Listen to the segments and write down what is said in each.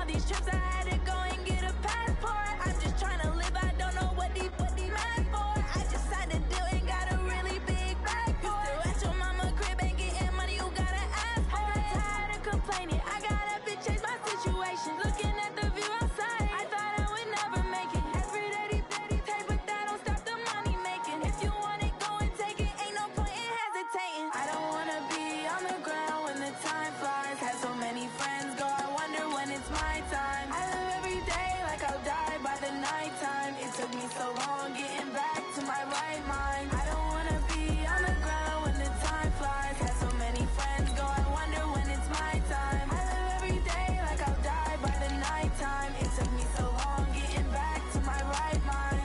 all these trips, I had to go and get a passport. I'm just trying to live, I don't know what these mad for. I just signed a deal and got a really big bag for it. Still at your mama crib, ain't getting money, you gotta ask for it. I'm tired of complaining, I got up and changed my situation. Looking at the view outside, I thought I would never make it. Every day they pay, but that don't stop the money making. If you want it, go and take it, ain't no point in hesitating. I don't wanna be on the ground when the time flies. Had so many friends go, I wonder when it's my time. I live every day like I'll die by the nighttime. It took me so long getting back to my right mind. I don't wanna be on the ground when the time flies. Had so many friends go, I wonder when it's my time. I live every day like I'll die by the nighttime. It took me so long getting back to my right mind.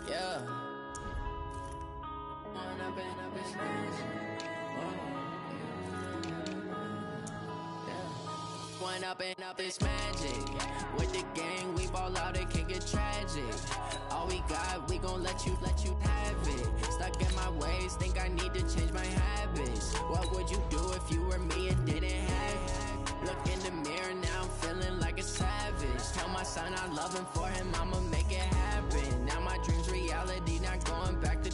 Yeah. One up and up is magic. With the gang, we ball out, it can get tragic. All we got, we gon' let you have it. Stuck in my ways, think I need to change my habits. What would you do if you were me and didn't have it? Look in the mirror, now I'm feeling like a savage. Tell my son I love him, for him I'ma make it happen. Now my dream's reality, not going back to.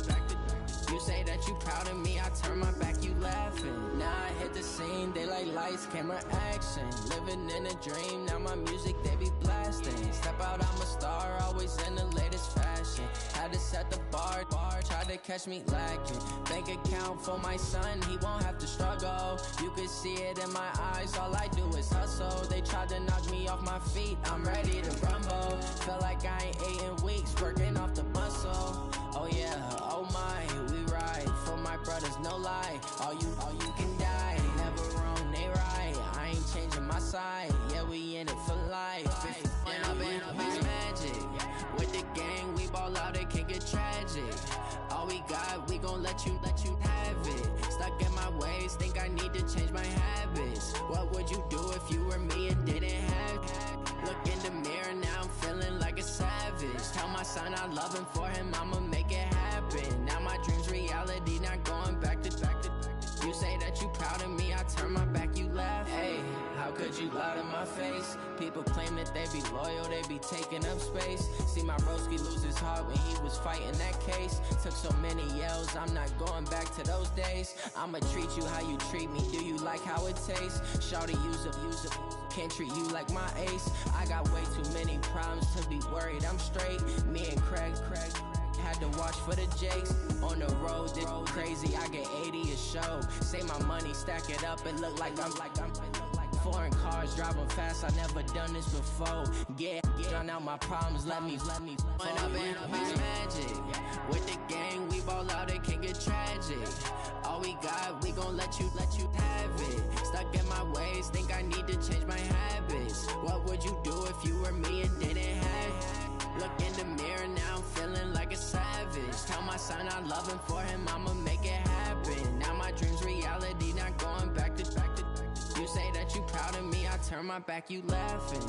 You say that you proud of me, I turn my back, you laughing. Now I hit the scene, they like lights, camera, action. Living in a dream, now my music, they be blasting. Step out, I'm a star, always in the latest fashion. Had to set the bar, tried to catch me lacking. Bank account for my son, he won't have to struggle. You could see it in my eyes, all I do is hustle. They tried to knock me off my feet, I'm ready to rumble. Felt like I ain't ate in weeks, working off the muscle. Oh yeah, oh my, we ride for my brothers, no lie. All you can die, never wrong, they right. I ain't changing my side, yeah, we in it for life. And up is magic. With the gang, we ball out, it can get tragic. All we got, we gon' let you have it. Stuck in my ways, think I need to change my habits. What would you do if you were me and didn't have it? Look in the mirror, now I'm feeling like a savage. Tell my son I love him, for him I'ma make it happen. Now my dream's reality, not going back to. You say that you proud of me, I turn my back, you laugh. Hey, how could you lie to my face? People claim that they be loyal, they be taking up space. See my broski lose his heart when he was fighting that case. Took so many yells, I'm not going back to those days. I'ma treat you how you treat me, do you like how it tastes? Shawty, use up, can't treat you like my ace. I got way too many problems to be worried, I'm straight. Me and Craig had to watch for the Jakes. On the road, this crazy, I get 80 a show. Say my money, stack it up, it look like I'm foreign cars, driving fast, I never done this before. Yeah, drown out my problems, let me One up and up is magic. With the gang, we ball out, it can get tragic. All we got, we gon' let you have it. Stuck in my ways, think I need to change my habits. What would you do if you were me and didn't have it? Look in the mirror, now I'm feeling like a savage. Tell my son I love him, for him I'ma make it happen. Now my dream's reality, not going back to. You say that you proud of me, I turn my back, you laughing.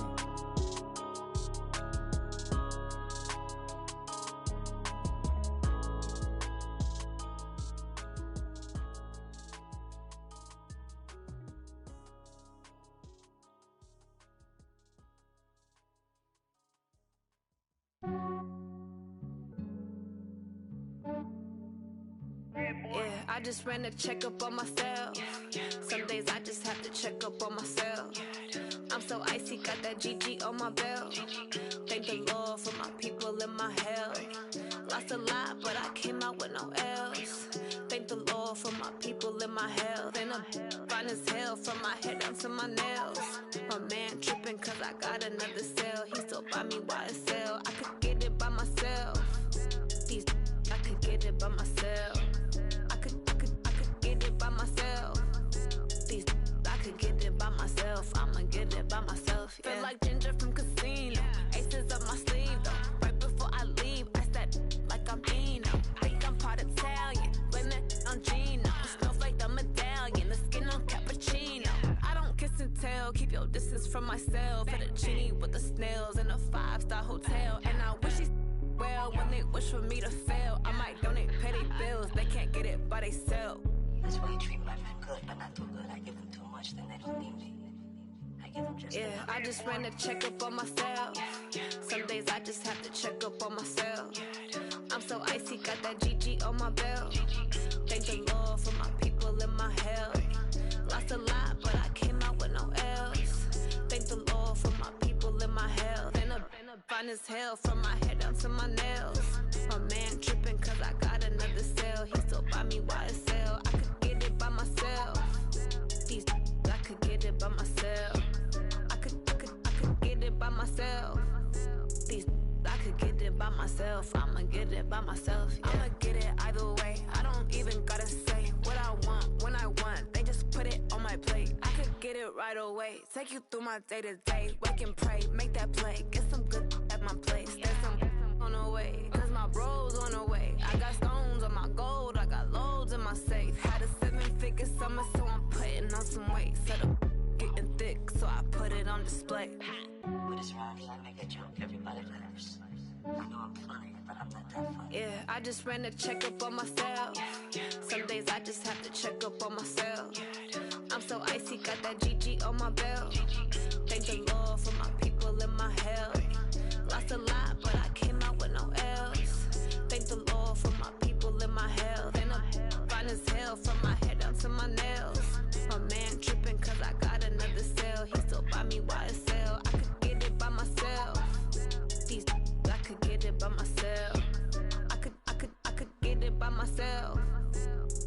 Yeah, I just ran a checkup on myself. Some days I just have to check up on myself. I'm so icy, got that GG on my belt. Thank the Lord for my people in my health. Lost a lot, but I came out with no else. Thank the Lord for my people in my health. And I'm fine as hell from my head down to my nails. My man tripping cause I got another cell. He still buy me YSL. I could get it by myself. These I could get it by myself. I could get it by myself. These I could get it by myself. I'ma get it by myself. Yeah. Feel like Ginger from Casino. Aces up my sleeve though. Right before I leave, I said like I'm Dino. Think I'm part Italian. Blame that on Gino. Snowflake the medallion. The skin on cappuccino. I don't kiss and tell. Keep your Yo, this is from myself. For the genie with the snails in a 5-star hotel. And I wish he well when they wish for me to fail. I might donate petty bills, they can't get it by themselves. That's why you treat my friend good, but not too good. I give them too much, then they don't need me. I give them just enough. I just ran a checkup on myself. Some days I just have to check up on myself. I'm so icy, got that GG on my belt. Thank the Lord for my people in my health. Lost a lot, but I came out with no else. Thank the Lord for my people in my health. And a fine as hell from my head down to my nails. My man tripping cause I got another cell. He still buy me YSL. I could get it by myself. These I could get it by myself. I could get it by myself. These I could get it by myself. I'ma get it by myself. Yeah. I'ma get it either way. I don't even gotta say what I want when I want. They just put it on my plate. I could get it right away. Take you through my day to day. Wake and pray, make that play. Get some good at my place. There's some on the way. Cause my bro's on the way. I got stones on my gold. I got loads in my safe. Had a 7-figure summer, so I'm putting on some weight. Set up getting thick, so I put it on display. With this rhymes, I make a joke, everybody laughs. I know I'm funny, but I'm not that funny. Yeah, I just ran a checkup on myself. Some days I just have to check up on myself. I'm so icy, got that GG on my belt. Thank the Lord for my people in my health. Lost a lot, but I came out with no else. Thank the Lord for my people in my health. And I'm fine as hell from my head down to my nails. My man tripping cause I got another cell. He still buy me YSL. I could get it by myself. These I could get it by myself. I could get it by myself.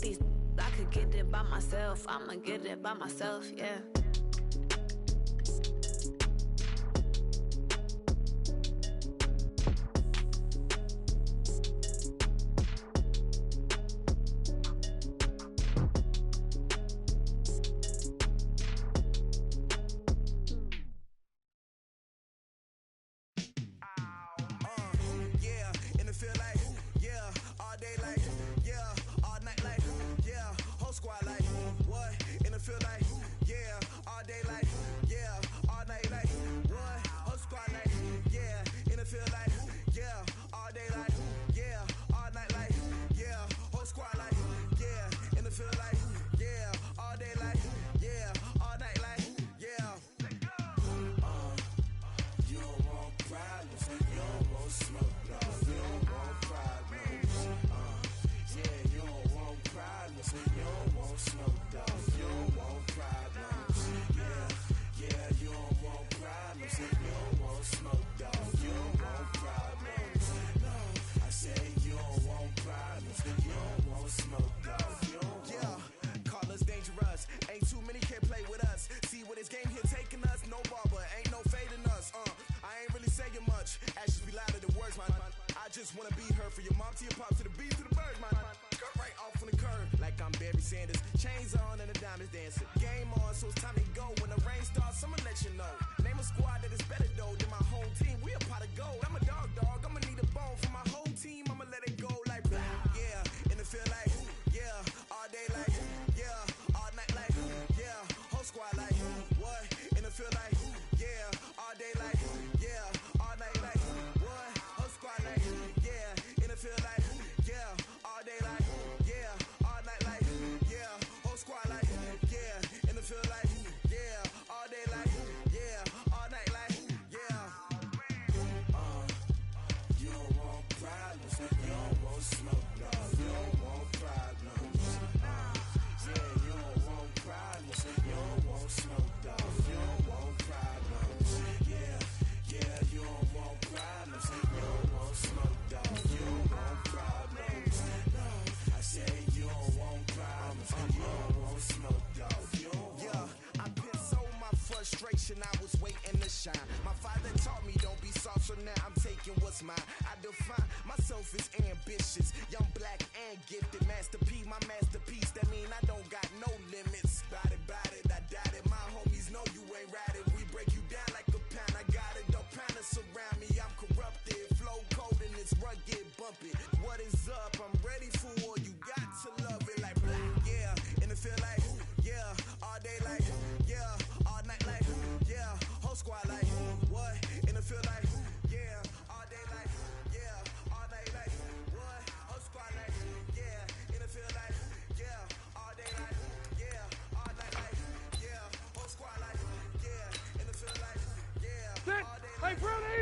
These I could get it by myself. I'ma get it by myself, yeah. just wanna be her. For your mom to your pop to the beat to the birds, man. Cut right off on the curb like I'm Barry Sanders. Chains on and the diamonds dancing. Game on, so it's time to go. When the rain starts, I'ma let you know. Name a squad that is better though than my home team. We a pot of gold. I'm a dog. I'ma need a bone for my whole team. I'ma let it go like blah. Yeah, and it feel like yeah, all day like yeah, all night like yeah, whole squad like what? And it feel like yeah, all day like yeah, all night like what? Whole squad like yeah, and it feel like yeah, all day like yeah, all night like yeah, whole squad like yeah, and it feel like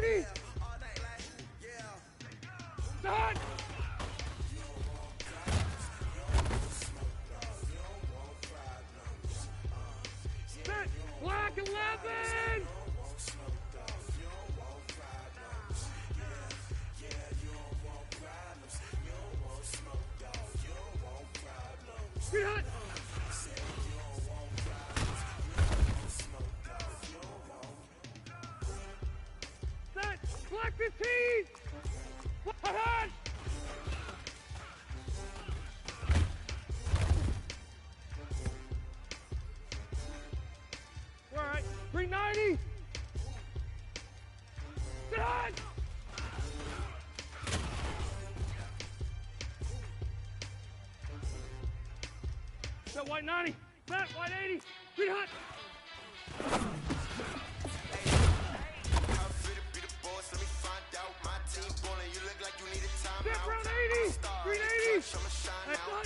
180. Done. Set. Black 11. 300. Set. Black 15. 100. All right. 390. Done. Set white 90. Set white 80. 300. Set round 80. 380. That's one.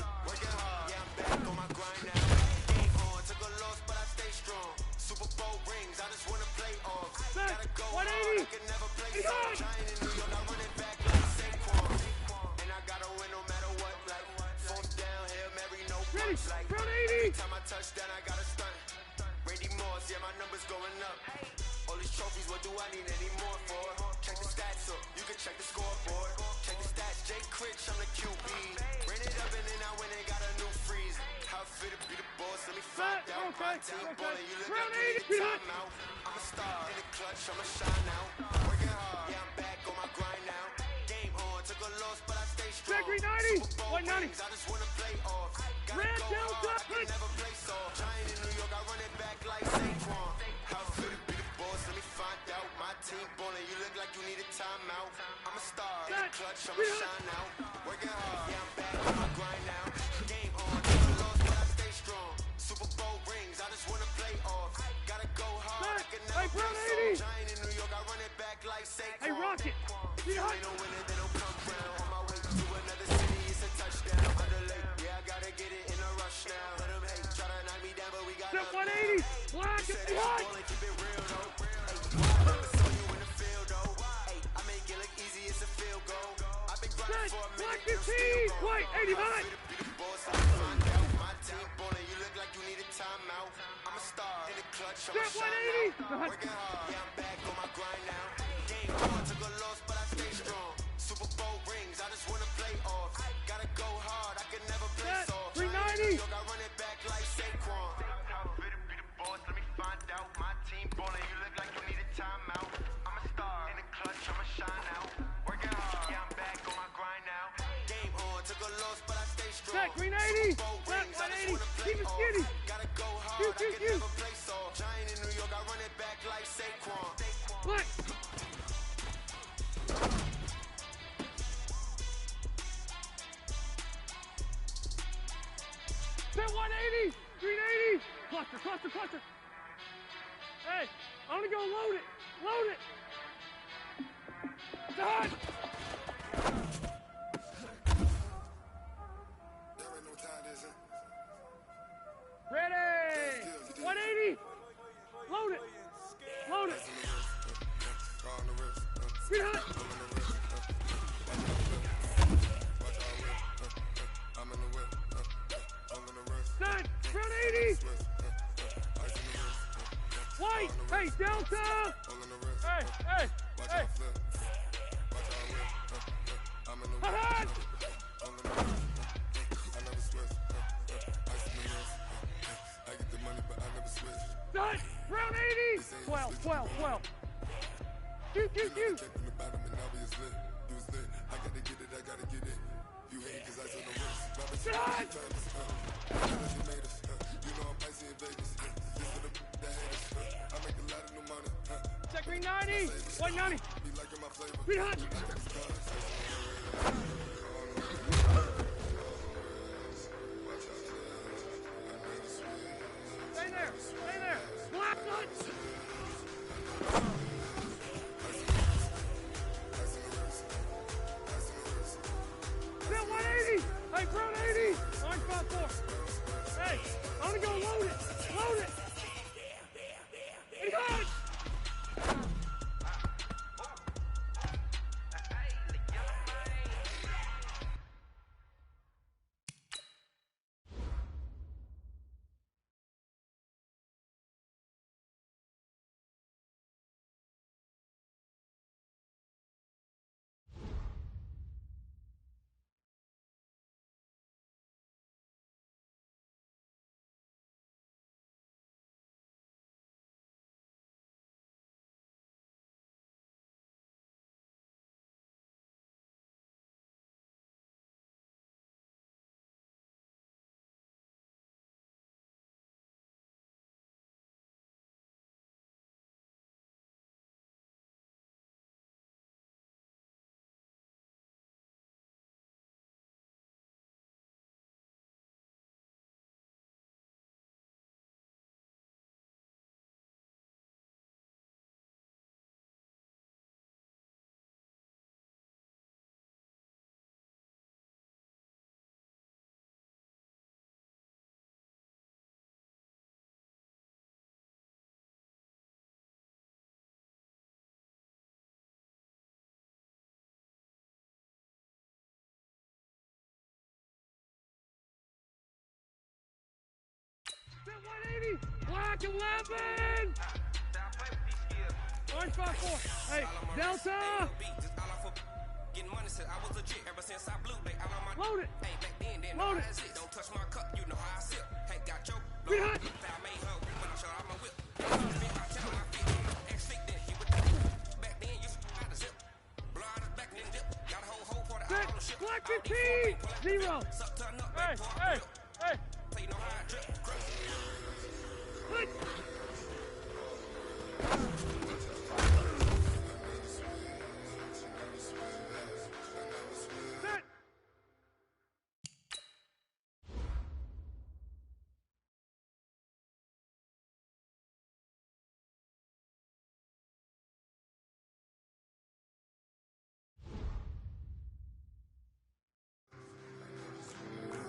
Superbowl rings, I just wanna play off. Set Gotta go 180. hard, I can never play It's soft. on. Giant in New York, I run it back like Saquon. And I gotta win no matter what, like fourth down, Hail Mary, no Ready. punch, like Round every 80. time I touch down, I gotta stunt. Randy Moss, yeah, my numbers going up. All these trophies, what do I need any more for? Check the stats up, you can check the scoreboard. Check the stats, Jay Critch, I'm the QB. Ran it up and then I went and got a new freeze. How fit to be the boss, let me find Set. out. My Okay. team Okay. ballin', you look Round like you 80. need a timeout. I'm a star in the clutch, I'ma shine out. Working hard, yeah, I'm back on my grind now. Game on, took a loss, but I stay strong. Set 390. Superbowl 190. rings, I just wanna play off. Gotta Red go Delta, hard, I can hit. never play soft. Giant in New York, I run it back like Saquon. How fit to be the boss, let me find out. My team ballin', you look like you need a timeout. I'm a star in the Set. clutch, I'ma 300. shine out. Working hard, yeah, I'm back on my grind now. Game on, took a loss, but I stay strong. Superbowl rings, I just wanna play off. Gotta go hard, I can never Hey, play Brown soft. 80. Giant in New York, I run it back like Saquon. Hey, Rocket. If you ain't no winner, then don't come round. On my way to another city, it's a touchdown. Underlay, yeah, I gotta get it in a rush now. Let 'em hate, try to knock me down, but we got Set up 180. now. Black You and said that you white. ballin', keep it real though. Hey, never saw you in the field though. Hey, I make it look easy, it's a field goal. I've been grinding Set for a black minute, I'm 15. still White 85. be the boss, I can find out. My team ballin', you look like you need a timeout. I'm a star in the clutch, I'ma Set shine 180. out. Working hard, yeah, I'm back on my grind now. Game on, took a loss, but I stay strong. Superbowl rings, I just wanna play off. Gotta go hard, I can never play Set soft. 390. Giant in New York, I run it back like Saquon. How fit to be the boss, let me find out. My team ballin', you look like you need a timeout. I'm a star in the clutch, I'ma shine out. Working hard, yeah, I'm back on my grind now. Game on, took a loss, but I stay strong. Set green 80. Superbowl Set rings, I just 180. wanna play Keep it off. skinny. Gotta go hard, You, I can you. never play soft. Giant in New York, I run it back like Saquon. Black. Set 180. 380. Cluster, cluster, cluster. Hey, I'm gonna go load it. Load it. Done. Ready. 180. Load it. Load it. 300. Set. Round 80. White. Hey, Delta. Hey, hey, hey. Hot. Done. Round 80. 12, 12, 12. Shoot, shoot, shoot. Done. Check green 90. 190. 300. Stay there. Stay there. Black nuts. Set 180. Hey, Brown 80. 954. Hey, I'm gonna go load it. Load it. And hot. 180. Black 11. Orange 5-4. Hey, Delta. Getting money said I was legit ever since I blew they all on my Load it. Hey, back then Load it. Don't touch my cup, you know how I sip. Hey, got your Be hot. I made her when I shot out my whip. I tell my feet, ex-flick, then he with the back then you out the zip. Blow out his back, then dip. Got a whole for the Set. all on the ship. Black 15. 0. Suck, turn up, Hey, pour hey, up, hey. play no high drip. Good. Set.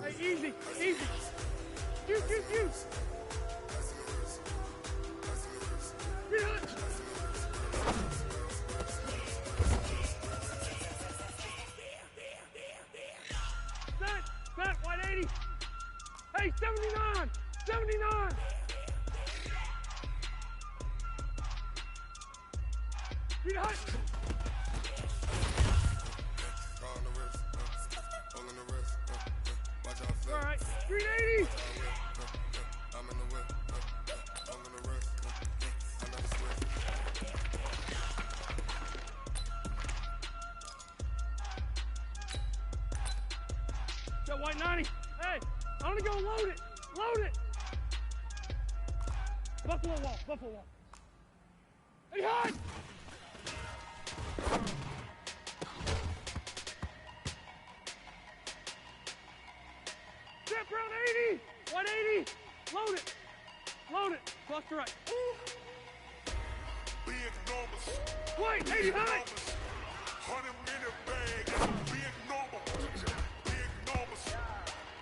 Hey, easy, easy. Shoot. Be hot. Set, 180. Hey, 79. Be hot. All right, 380. I'm in the whip, I'm in the wrist, I never switch. Got white 90. Hey, I'm gonna go load it. Buffalo wall. Hey, hot. Set Brown 80. 180. Load it. Cluster right. Big numbers. White 80 high. 100-minute bag, that's a big number.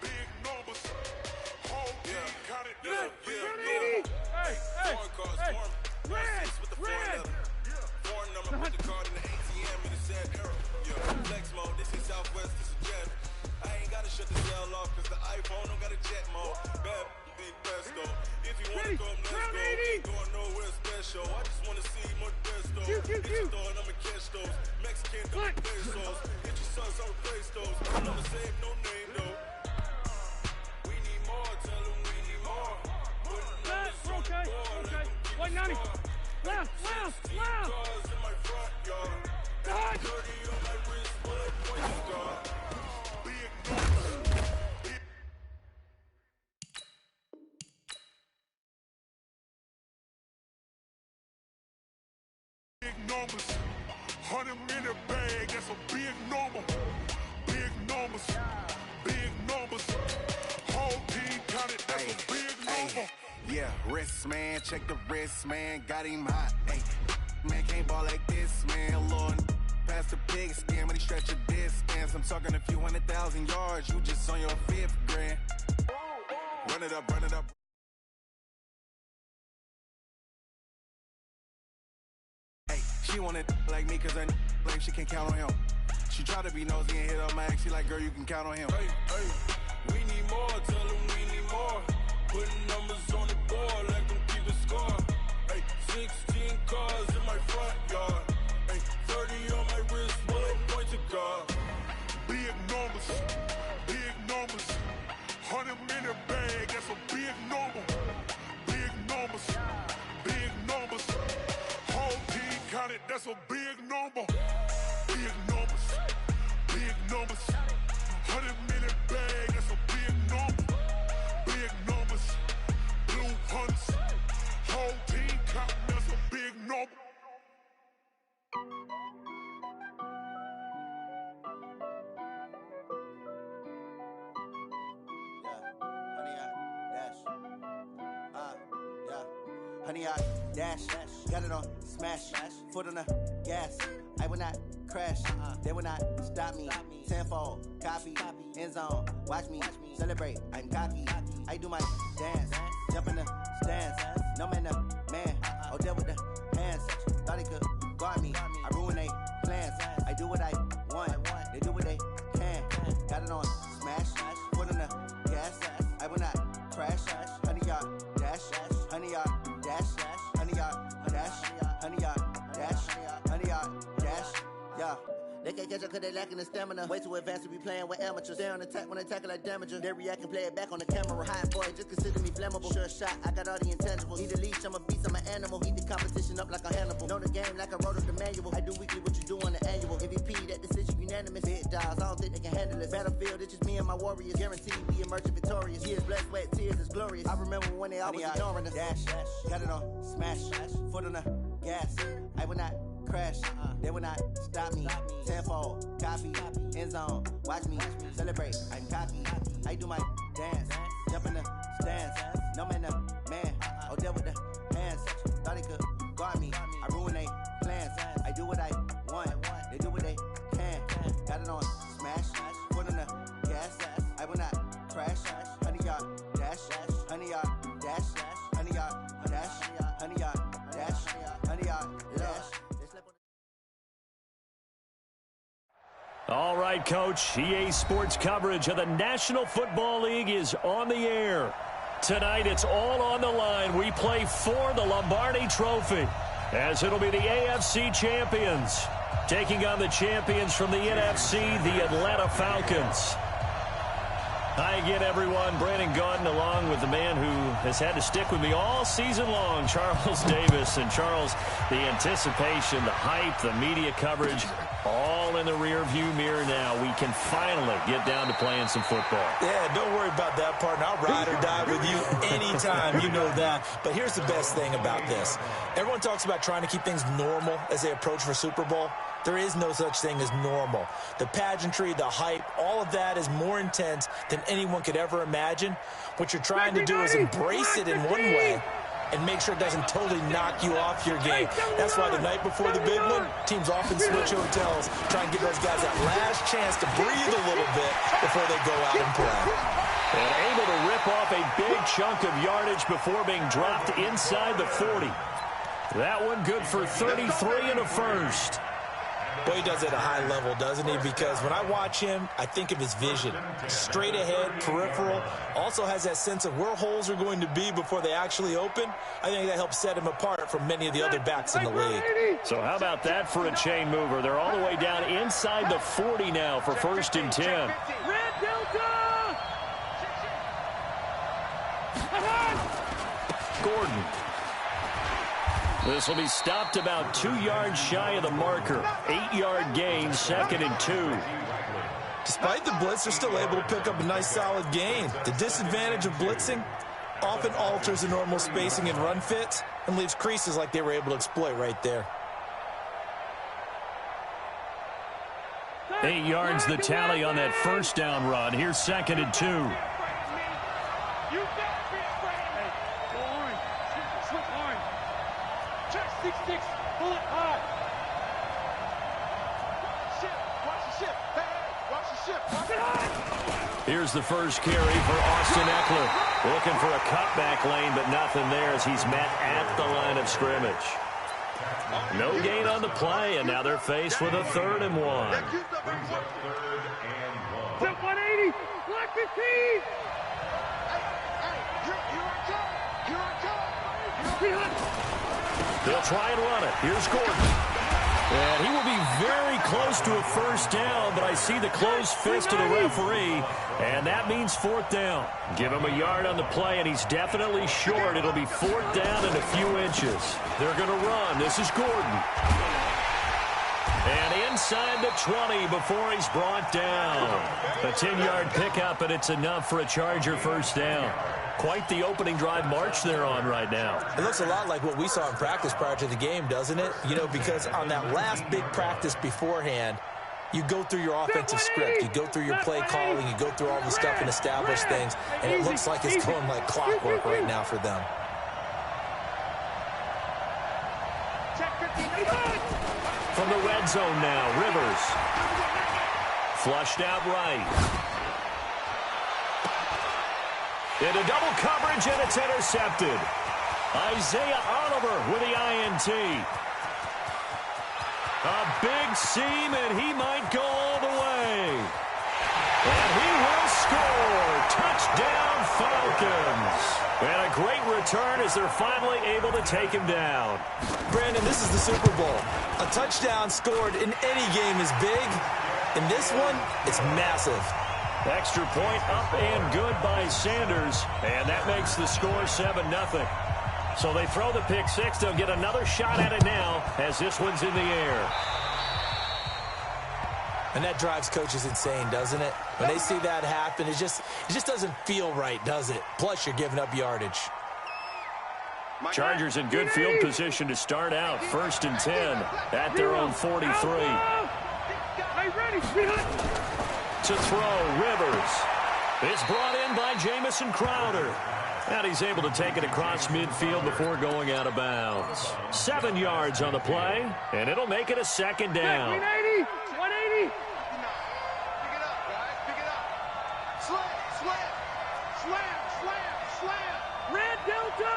Big numbers. Whole team got it, that's a big Brown number. 80. Hey. Red. Foreign number, put the card in the ATM in the sad era. Yeah, flex mode, this is Southwest, this is Jet. I ain't gotta shut the cell off, cause the iPhone don't got a jet mode. Bad big pesto. If you wanna come, let's go. Ain't going nowhere special. I just wanna see more pesto. If you throw it, I'ma catch those. Mexican double pesos. Hit your sons, I'll replace those. I'm never save no name, though. We need more, tell them we need more. Okay. White 90. Left. Cars in my front yard. Hot. 30 on my wrist, bullet point scar. Big numbers. Big numbers. 100-minute bag, that's a big number. Big numbers. Whole team got it, that's a big number. Yeah, wrist man, check the wrist man, got him hot. Hey, man can't ball like this, man. Lord, past the pig skin when he stretch a distance. I'm talking a few 100,000 yards, you just on your 5th grand. Run it up. Hey, she wanted like me cause I like she can count on him. She try to be nosy and hit up my ex, she like, girl, you can count on him. Hey, we need more, tell them we need more. Putting numbers on the board, let them keep a score. Hey, 16 cars in my front yard. Hey, 30 on my wrist, bullet point to guard. Big numbers. 100-minute bag, that's a big number. Big numbers. Whole team got it, that's a big number. Big numbers. 100-minute bag, that's a big number. Big numbers. Blue hunts. Whole team got it, that's a big number. Honey, I dash, got it on smash, foot on the gas. I will not crash, they will not stop me. Tenfold, copy, end zone, watch me celebrate. I'm cocky, I do my dance, jump in the stands. No man, oh, deal with the hands. Thought he could guard me, I ruin they plans. I do what I want, they do what they can. Got it on smash, foot on the gas. I will not crash, honey, y'all dash. They can't catch up cause they lacking the stamina. Way too advanced to be playing with amateurs. Stay on attack when they tackle like damager. They react and play it back on the camera. Hot boy, just consider me flammable. Sure shot, I got all the intangibles. Need a leash, I'm a beast, I'm an animal. Heat the competition up like a Hannibal. Know the game like I wrote up the manual. I do weekly what you do on the annual. MVP, that decision unanimous. Big dogs, I don't think they can handle it. Battlefield, it's just me and my warriors. Guaranteed we emerging victorious. Years, blood, sweat, tears, it's glorious. I remember when they always ignoring us. Dash, got it on, smash, foot on the gas. I will not crash, they will not stop me. Tenfold, copy, end zone, watch me celebrate. I'm cocky, I do my dance, jump in the stands. No man, man, oh deal with the hands. Thought they could guard me, I ruin they plans. I do what I want, they do what they can. Got it on smash, foot on the gas. I will not crash, 100-yard dash, 100-yard dash, 100-yard dash, 100-yard dash, 100-yard dash. All right, Coach. EA Sports coverage of the National Football League is on the air. Tonight, it's all on the line. We play for the Lombardi Trophy, as it'll be the AFC champions taking on the champions from the NFC, the Atlanta Falcons. Hi again, everyone. Brandon Gaudin along with the man who has had to stick with me all season long, Charles Davis. And Charles, the anticipation, the hype, the media coverage, all in the rear-view mirror now. We can finally get down to playing some football. Yeah, don't worry about that, partner. I'll ride or die with you anytime. You know that. But here's the best thing about this. Everyone talks about trying to keep things normal as they approach for Super Bowl. There is no such thing as normal. The pageantry, the hype, all of that is more intense than anyone could ever imagine. What you're trying to do is embrace it in one way and make sure it doesn't totally knock you off your game. That's why the night before the big one, teams often switch hotels, try and give those guys that last chance to breathe a little bit before they go out and play. And able to rip off a big chunk of yardage before being dropped inside the 40. That one good for 33 and a first. Boy, he does it at a high level, doesn't he? Because when I watch him, I think of his vision. Straight ahead, peripheral. Also has that sense of where holes are going to be before they actually open. I think that helps set him apart from many of the other backs in the league. So how about that for a chain mover? They're all the way down inside the 40 now for 1st and 10. Red Delta! Gordon. This will be stopped about 2 yards shy of the marker. 8-yard gain, 2nd and 2. Despite the blitz, they're still able to pick up a nice solid gain. The disadvantage of blitzing often alters the normal spacing and run fits and leaves creases like they were able to exploit right there. 8 yards the tally on that first down run. Here's 2nd and 2. You can't be afraid. Hey, go orange. Switch orange. Check 6-6. Pull it high. Watch the ship. Hey, watch the ship. Watch it high. Here's the first carry for Austin Eckler. Looking for a cutback lane, but nothing there as he's met at the line of scrimmage. No gain on the play, and now they're faced with a 3rd and 1. Jump 180. Black 15. They'll try and run it. Here's Gordon. And he will be very close to a first down, but I see the closed fist of the referee, and that means 4th down. Give him a yard on the play, and he's definitely short. It'll be 4th down and a few inches. They're going to run. This is Gordon. And inside the 20 before he's brought down. A 10-yard pickup, and it's enough for a Charger first down. Quite the opening drive march they're on right now. It looks a lot like what we saw in practice prior to the game, doesn't it? You know, because on that last big practice beforehand, you go through your offensive script, you go through your play calling, you go through all the stuff and establish things, and it looks like it's going like clockwork right now for them. From the red zone now, Rivers. Flushed out right. Into double coverage, and it's intercepted. Isaiah Oliver with the INT. A big seam, and he might go all the way. And he will score. Touchdown, Falcons. And a great return as they're finally able to take him down. Brandon, this is the Super Bowl. A touchdown scored in any game is big. In this one, it's massive. Extra point up and good by Sanders. And that makes the score 7-0. So they throw the pick six. They'll get another shot at it now as this one's in the air. And that drives coaches insane, doesn't it? When they see that happen, it just doesn't feel right, does it? Plus, you're giving up yardage. Chargers in good field position to start out. 1st and 10 at their own 43. To throw, Rivers. It's brought in by Jamison Crowder. And he's able to take it across midfield before going out of bounds. 7 yards on the play, and it'll make it a 2nd down. 180. Pick it up, guys. Pick it up. Slam. Red Delta.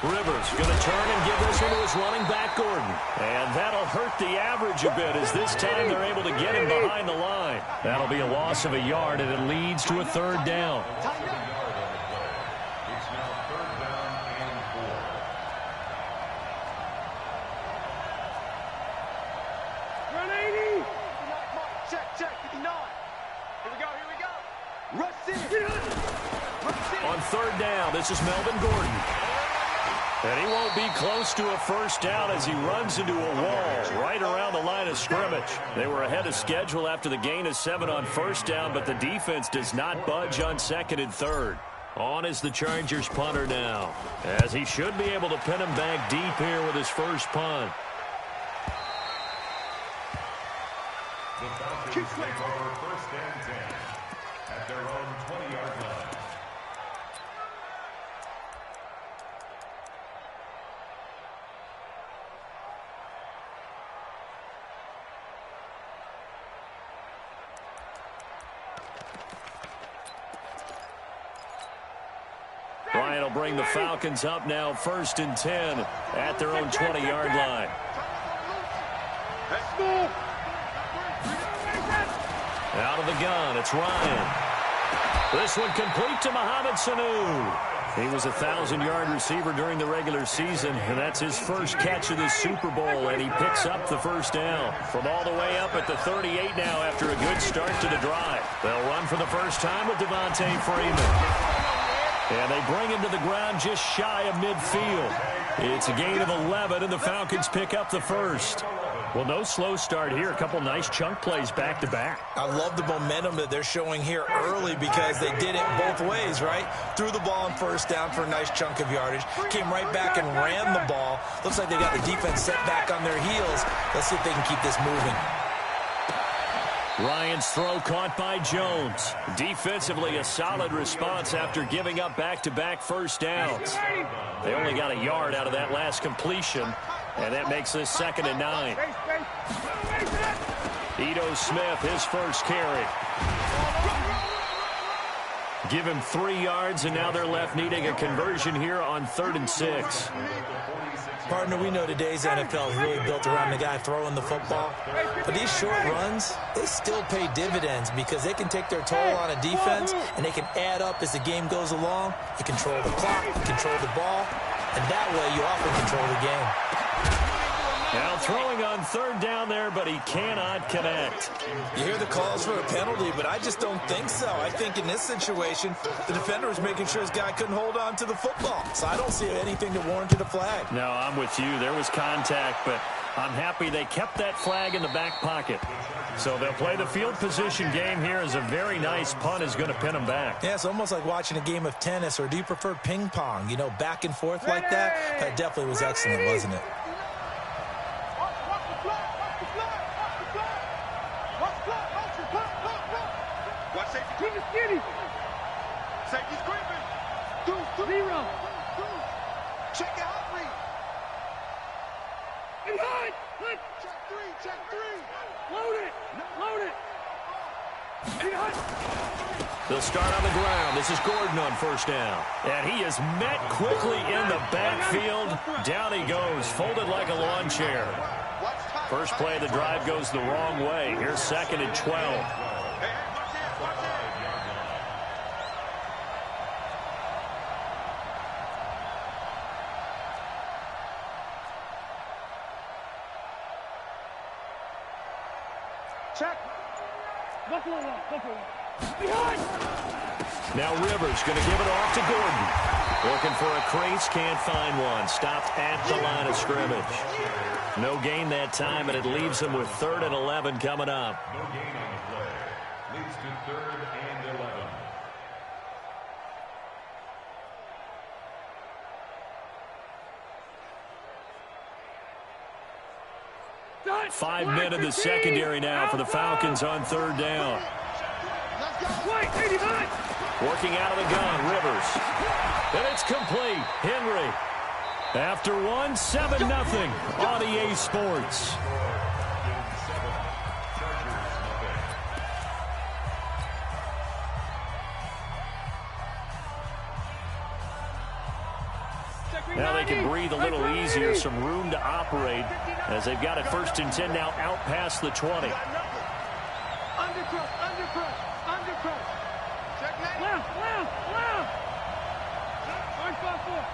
Rivers going to turn and give this one to his running back, Gordon. And that'll hurt the average a bit as this time they're able to get him behind the line. That'll be a loss of a yard, and it leads to a 3rd down. Check. 59. Here we go. Rush in. On 3rd down, this is Melvin Gordon. And he won't be close to a 1st down as he runs into a wall right around the line of scrimmage. They were ahead of schedule after the gain of 7 on 1st down, but the defense does not budge on 2nd and 3rd. On is the Chargers punter now, as he should be able to pin him back deep here with his first punt. The Falcons take over 1st and 10 at their own 20-yard line. Ryan will bring the Falcons up now 1st and 10 at their own 20-yard line. Out of the gun, it's Ryan. This one complete to Mohamed Sanu. He was a 1,000-yard receiver during the regular season, and that's his first catch of this Super Bowl, and he picks up the 1st down. From all the way up at the 38 now after a good start to the drive. They'll run for the first time with Devontae Freeman. And they bring him to the ground just shy of midfield. It's a gain of 11, and the Falcons pick up the 1st. Well, no slow start here. A couple nice chunk plays back-to-back. I love the momentum that they're showing here early because they did it both ways, right? Threw the ball on 1st down for a nice chunk of yardage. Came right back and ran the ball. Looks like they got the defense set back on their heels. Let's see if they can keep this moving. Ryan's throw caught by Jones. Defensively, a solid response after giving up back-to-back 1st downs. They only got a yard out of that last completion, and that makes this 2nd and 9. Ito Smith, his first carry. Give him 3 yards, and now they're left needing a conversion here on 3rd and 6. Partner, we know today's NFL is really built around the guy throwing the football. But these short runs, they still pay dividends because they can take their toll on a defense, and they can add up as the game goes along. You control the clock, you control the ball, and that way you often control the game. Now throwing on 3rd down there, but he cannot connect. You hear the calls for a penalty, but I just don't think so. I think in this situation, the defender was making sure his guy couldn't hold on to the football. So I don't see anything that warranted a flag. No, I'm with you. There was contact, but I'm happy they kept that flag in the back pocket. So they'll play the field position game here as a very nice punt is going to pin them back. Yeah, it's almost like watching a game of tennis, or do you prefer ping pong? You know, back and forth like that? That definitely was excellent, wasn't it? Safety's creeping. 0. Check your heart rate. Check 3. Load it. They'll start on the ground. This is Gordon on 1st down. And he is met quickly in the backfield. Down he goes, folded like a lawn chair. First play of the drive goes the wrong way. Here's 2nd and 12. Check. Buffalo one. Buffalo one. Behind. Now Rivers going to give it off to Gordon. Looking for a crease, can't find one. Stopped at the line of scrimmage. No gain that time, and it leaves him with 3rd and 11 coming up. No gain on the play. Leads to 3rd and 11. 5 men in the secondary now for the Falcons on 3rd down. Working out of the gun, Rivers. And it's complete. Henry. After one, 7-0 on EA Sports. Now they can breathe a little easier, some room to operate as they've got it 1st and 10 now out past the 20. Under press, under press, under press. Left. 1-5-4.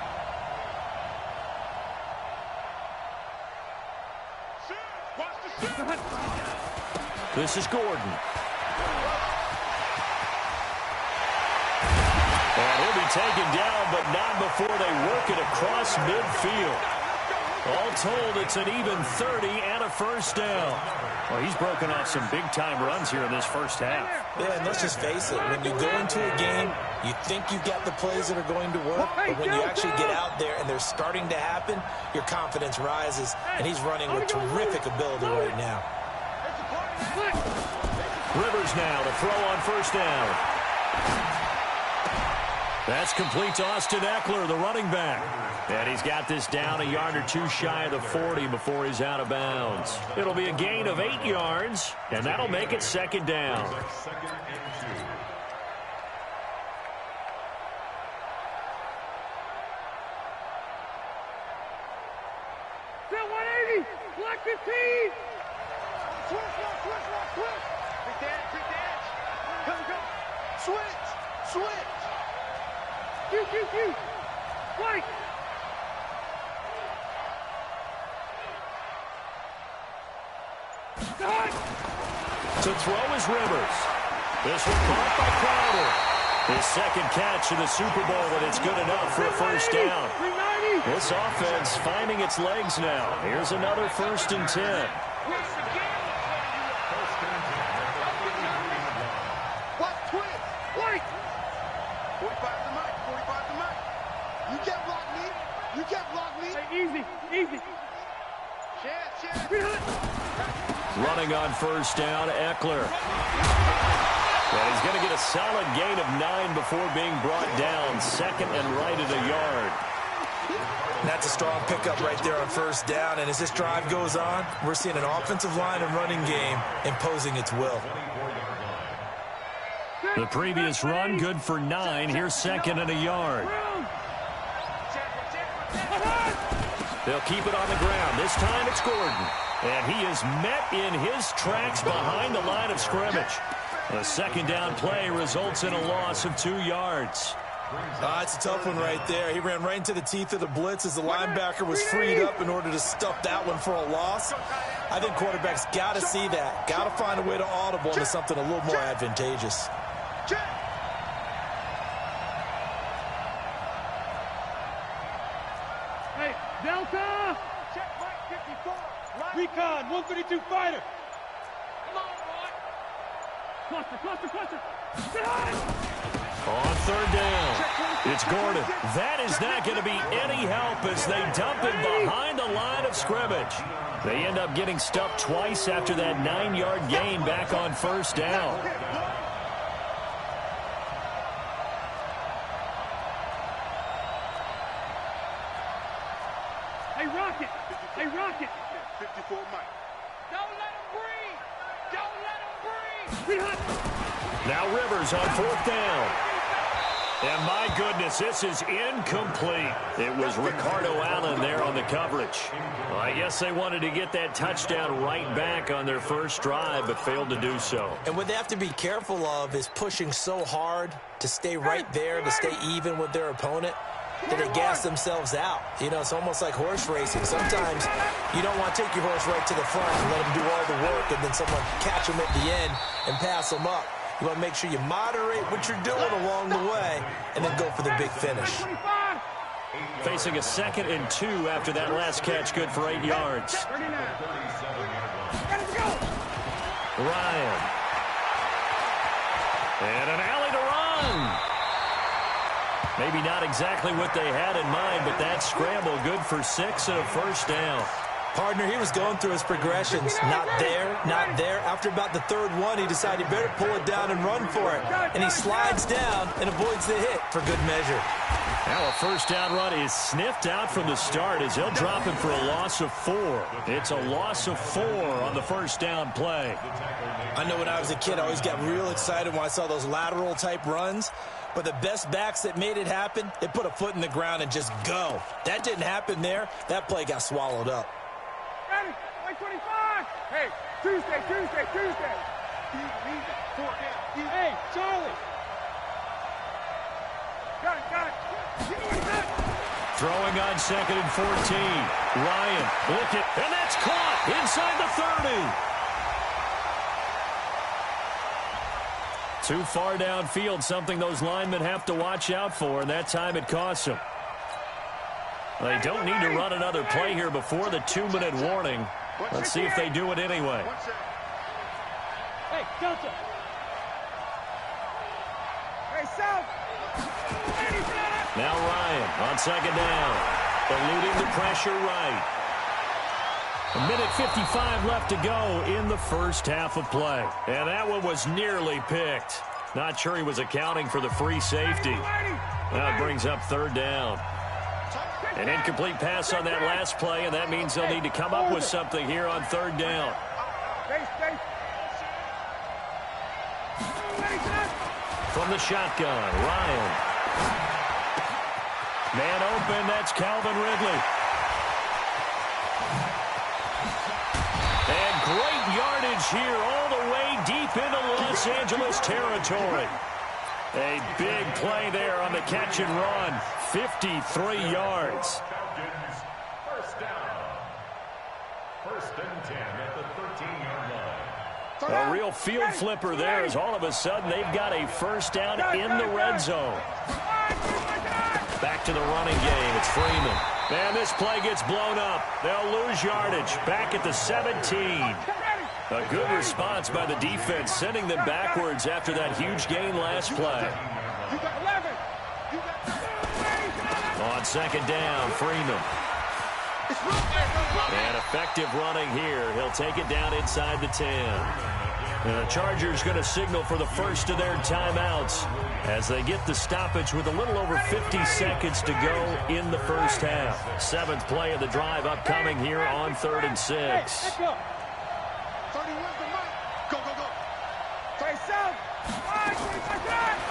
This is Gordon. And he'll be taken down, but not before they work it across midfield. All told, it's an even 30 and a 1st down. Well, he's broken off some big-time runs here in this first half. Yeah, and let's just face it. When you go into a game, you think you've got the plays that are going to work, but when you actually get out there and they're starting to happen, your confidence rises, and he's running with terrific ability right now. Rivers now to throw on 1st down. That's complete to Austin Eckler, the running back. And he's got this down a yard or 2 shy of the 40 before he's out of bounds. It'll be a gain of 8 yards, and that'll make it 2nd down. 2nd and 2. Set 180. Black 15. Switch. Big dance. Come. Switch. Q. White. To throw is Rivers. This one caught by Crowder. His 2nd catch in the Super Bowl, and it's good enough for a 1st down. This offense finding its legs now. Here's another 1st and 10. White. 45 to Mike. You can't block me. Hey, easy. Chance. Running on 1st down, Eckler. And he's going to get a solid gain of 9 before being brought down. 2nd and right at a yard. And that's a strong pickup right there on 1st down. And as this drive goes on, we're seeing an offensive line and running game imposing its will. The previous run, good for 9. Here's 2nd and a yard. They'll keep it on the ground. This time it's Gordon. And he is met in his tracks behind the line of scrimmage. A 2nd down play results in a loss of 2 yards. It's a tough one right there. He ran right into the teeth of the blitz as the linebacker was freed up in order to stuff that one for a loss. I think quarterbacks got to see that. Got to find a way to audible into something a little more advantageous. Hey, Delta! Check Mike 54. Recon, 132 fighter. Come on, boy. Cluster. On 3rd down, it's Gordon. That is not going to be any help as they dump him behind the line of scrimmage. They end up getting stuffed twice after that 9-yard gain back on 1st down. Hey, Rocket. 54 Mike. Don't let him breathe. Now Rivers on 4th down. And my goodness, this is incomplete. It was Ricardo Allen there on the coverage. Well, I guess they wanted to get that touchdown right back on their first drive, but failed to do so. And what they have to be careful of is pushing so hard to stay right there, to stay even with their opponent. that they gas themselves out. You know, it's almost like horse racing. Sometimes you don't want to take your horse right to the front and let them do all the work and then someone catch them at the end and pass them up. You want to make sure you moderate what you're doing along the way and then go for the big finish. Facing a 2nd and 2 after that last catch, good for 8 yards. Ryan. And an alley to run. Maybe not exactly what they had in mind, but that scramble good for 6 and a first down. Partner, he was going through his progressions. Not there, not there. After about the 3rd one, he decided he better pull it down and run for it. And he slides down and avoids the hit for good measure. Now a first down run is sniffed out from the start as he'll drop him for a loss of 4. It's a loss of 4 on the first down play. I know when I was a kid, I always got real excited when I saw those lateral type runs. But the best backs that made it happen, they put a foot in the ground and just go. That didn't happen there. That play got swallowed up. Ready, 25. Hey, Tuesday. Hey, Charlie. Got it. Throwing on 2nd and 14. Ryan, look it, and that's caught inside the 30. Too far downfield, something those linemen have to watch out for, and that time it costs them. They don't need to run another play here before the 2-minute warning. Let's see if they do it anyway. Hey, Delta. Hey, South. Now Ryan on 2nd down. Eluding the pressure right. 1:55 left to go in the first half of play. And that one was nearly picked. Not sure he was accounting for the free safety. That brings up 3rd down. An incomplete pass on that last play, and that means they'll need to come up with something here on 3rd down. From the shotgun, Ryan. Man open, that's Calvin Ridley. And great yardage here all the way deep into Los Angeles territory. A big play there on the catch and run. 53 yards. First down. 1st and 10 at the 13-yard line. A real field flipper there as all of a sudden they've got a first down in the red zone. Back to the running game. It's Freeman. And this play gets blown up. They'll lose yardage. Back at the 17. A good response by the defense, sending them backwards after that huge gain last play. On 2nd down, Freeman. And effective running here. He'll take it down inside the 10. And the Chargers going to signal for the first of their timeouts as they get the stoppage with a little over 50 seconds to go in the first half. 7th play of the drive upcoming here on 3rd and 6.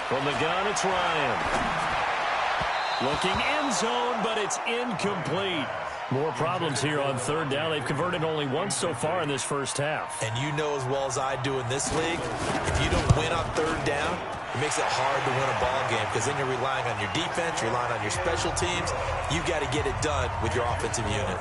From the gun, it's Ryan. Looking end zone, but it's incomplete. More problems here on 3rd down. They've converted only once so far in this first half. And you know as well as I do in this league, if you don't win on 3rd down, it makes it hard to win a ball game because then you're relying on your defense, you're relying on your special teams. You've got to get it done with your offensive unit.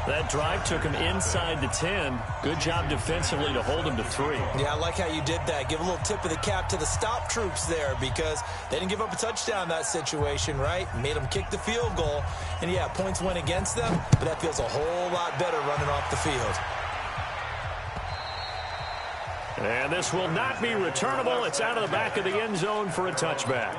That drive took him inside the 10. Good job defensively to hold him to 3. Yeah, I like how you did that. Give a little tip of the cap to the stop troops there because they didn't give up a touchdown in that situation, right? Made them kick the field goal. And, yeah, points went against them, but that feels a whole lot better running off the field. And this will not be returnable. It's out of the back of the end zone for a touchback.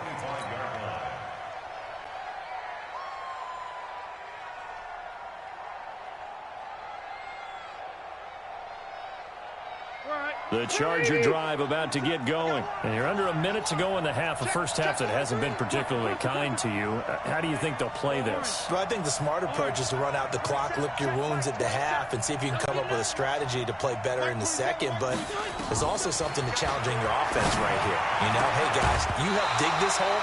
The Charger drive about to get going. And you're under a minute to go in the half, a first half that hasn't been particularly kind to you. How do you think they'll play this? Well, I think the smart approach is to run out the clock, lick your wounds at the half, and see if you can come up with a strategy to play better in the second. But there's also something to challenging your offense right here. You know, hey, guys, you help dig this hole.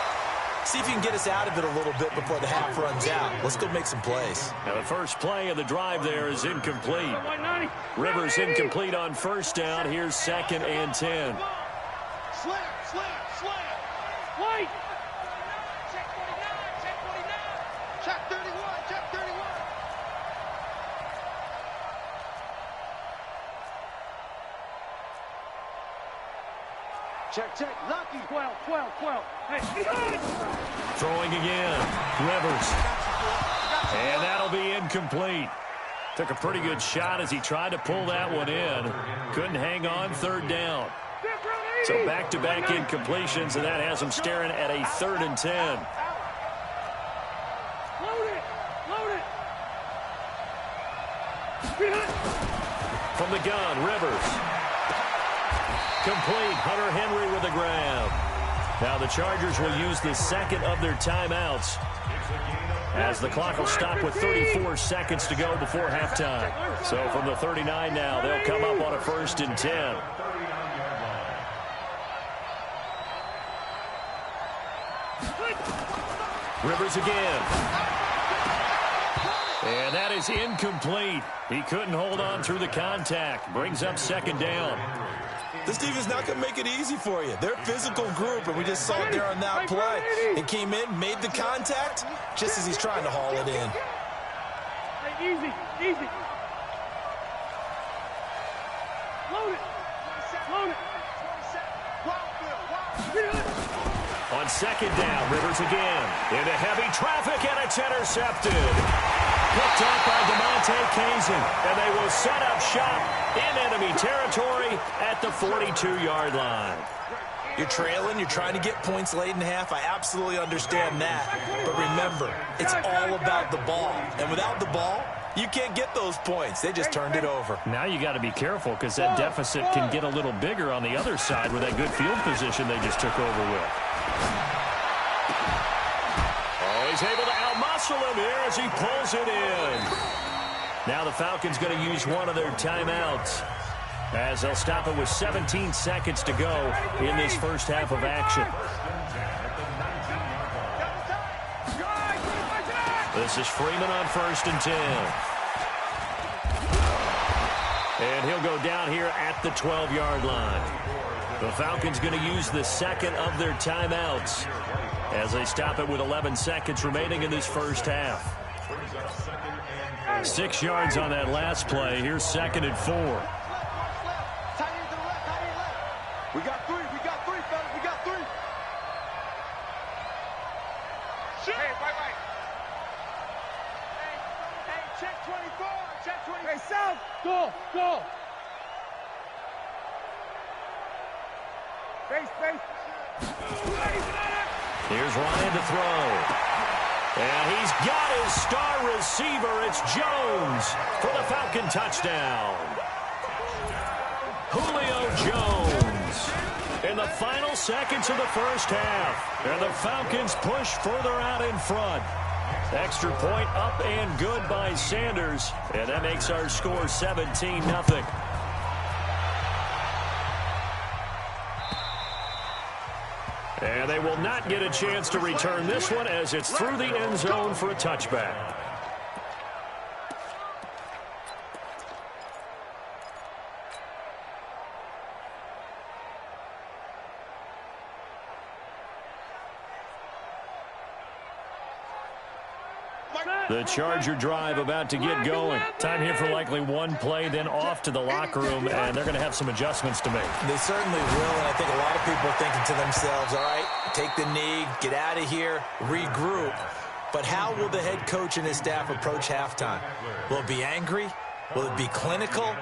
See if you can get us out of it a little bit before the half runs out. Let's go make some plays. Now the first play of the drive there is incomplete. Rivers incomplete on first down. Here's 2nd and 10. Slam. Check, check. Lucky. 12, 12, 12. Hey, Throwing again. Rivers. And that'll be incomplete. Took a pretty good shot as he tried to pull that one in. Couldn't hang on, third down. So back-to-back incompletions, and that has him staring at a 3rd and 10. Load it. Load it. From the gun, Rivers. Complete. Hunter Henry with a grab. Now the Chargers will use the second of their timeouts, as the clock will stop with 34 seconds to go before halftime. So from the 39 now, they'll come up on a 1st and 10. Rivers again. And that is incomplete. He couldn't hold on through the contact. Brings up 2nd down. This defense is not going to make it easy for you. They're a physical group, and we just saw it there on that play. He came in, made the contact, just as he's trying to haul it in. Hey, easy, easy. Load it. Load it. On 2nd down, Rivers again. Into heavy traffic, and it's intercepted. Picked up by DeMonte Kazin, and they will set up shop in enemy territory at the 42-yard line. You're trailing, you're trying to get points late in half. I absolutely understand that. But remember, it's all about the ball. And without the ball, you can't get those points. They just turned it over. Now you got to be careful, because that deficit can get a little bigger on the other side with that good field position they just took over with. Oh, he's able to outmuscle him here as he pulls it in. Now the Falcons going to use one of their timeouts, as they'll stop it with 17 seconds to go in this first half of action. This is Freeman on 1st and 10. And he'll go down here at the 12-yard line. The Falcons going to use the second of their timeouts as they stop it with 11 seconds remaining in this first half. 6 yards on that last play. Here's 2nd and 4. We got 3. We got 3, fellas. We got 3. Hey, right. Hey, check 24. Check 24. Hey, South. Go. Base. Here's Ryan to throw. And he's got his star receiver. It's Jones for the Falcon touchdown. Julio Jones in the final seconds of the first half. And the Falcons push further out in front. Extra point up and good by Sanders. And that makes our score 17-0. And they will not get a chance to return this one, as it's through the end zone for a touchback. The Charger drive about to get going. Time here for likely one play, then off to the locker room, and they're going to have some adjustments to make. They certainly will, and I think a lot of people are thinking to themselves, all right, take the knee, get out of here, regroup. But how will the head coach and his staff approach halftime? Will it be angry? Will it be clinical?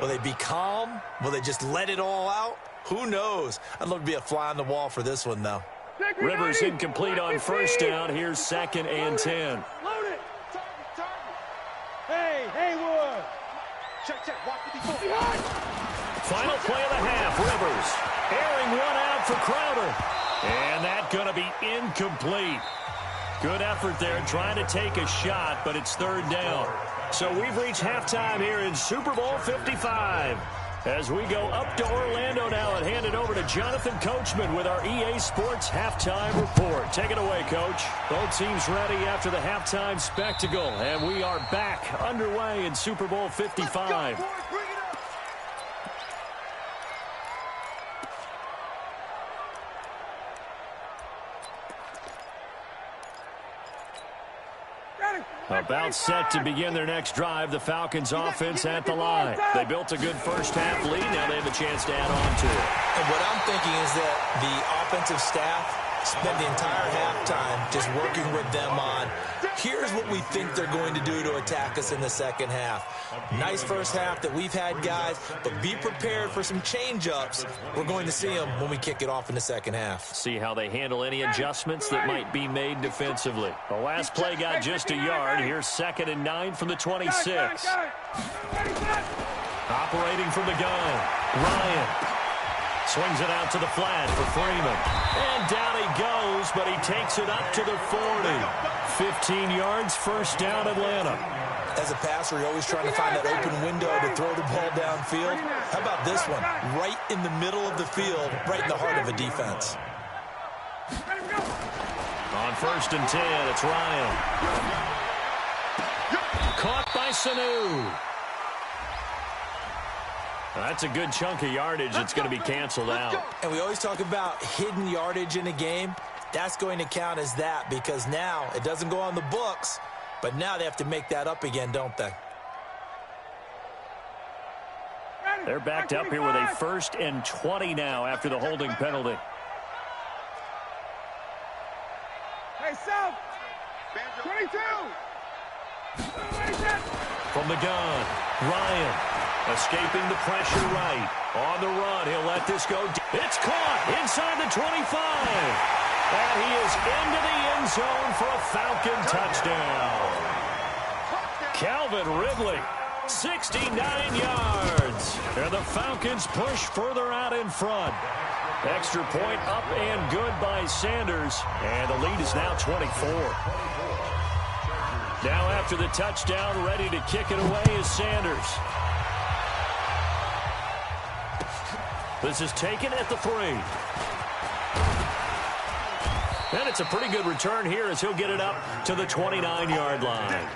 Will they be calm? Will they just let it all out? Who knows? I'd love to be a fly on the wall for this one, though. Rivers incomplete on 1st down. Here's 2nd and 10. Hey, Haywood. Check. Walk 54. Final play of the half. Rivers airing one out for Crowder. And that going to be incomplete. Good effort there, trying to take a shot, but it's 3rd down. So we've reached halftime here in Super Bowl 55. As we go up to Orlando now and hand it over to Jonathan Coachman with our EA Sports Halftime Report. Take it away, Coach. Both teams ready after the halftime spectacle, and we are back underway in Super Bowl 55. About set to begin their next drive, the Falcons offense at the line. They built a good first-half lead. Now they have a chance to add on to it. And what I'm thinking is that the offensive staff spent the entire halftime just working with them on, here's what we think they're going to do to attack us in the second half. Nice first half that we've had, guys, but be prepared for some change-ups. We're going to see them when we kick it off in the second half. See how they handle any adjustments that might be made defensively. The last play got just a yard. Here's 2nd and 9 from the 26. Operating from the gun, Ryan. Swings it out to the flat for Freeman. And down he goes, but he takes it up to the 40. 15 yards, first down, Atlanta. As a passer, you're always trying to find that open window to throw the ball downfield. How about this one? Right in the middle of the field, right in the heart of a defense. On 1st and 10, it's Ryan. Caught by Sanu. That's a good chunk of yardage that's going to be canceled out. And we always talk about hidden yardage in a game. That's going to count as that because now it doesn't go on the books, but now they have to make that up again, don't they? They're backed up here with a 1st and 20 now after the holding penalty. Hey, South. 22. From the gun, Ryan. Escaping the pressure right. On the run, he'll let this go. It's caught inside the 25. And he is into the end zone for a Falcon touchdown. Calvin Ridley, 69 yards. And the Falcons push further out in front. Extra point up and good by Sanders. And the lead is now 24. Now after the touchdown, ready to kick it away is Sanders. This is taken at the 3. And it's a pretty good return here as he'll get it up to the 29-yard line.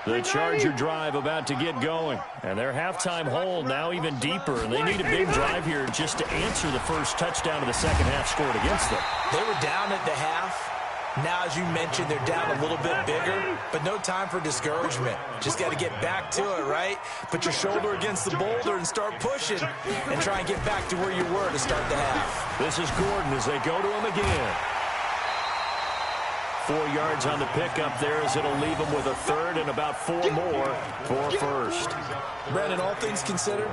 The Charger drive about to get going. And their halftime hole now even deeper. And they need a big drive here just to answer the first touchdown of the second half scored against them. They were down at the half. Now, as you mentioned, they're down a little bit bigger, but no time for discouragement. Just got to get back to it, right? Put your shoulder against the boulder and start pushing and try and get back to where you were to start the half. This is Gordon as they go to him again. 4 yards on the pickup there as it'll leave him with a 3rd and about 4 more for first. Brandon, all things considered,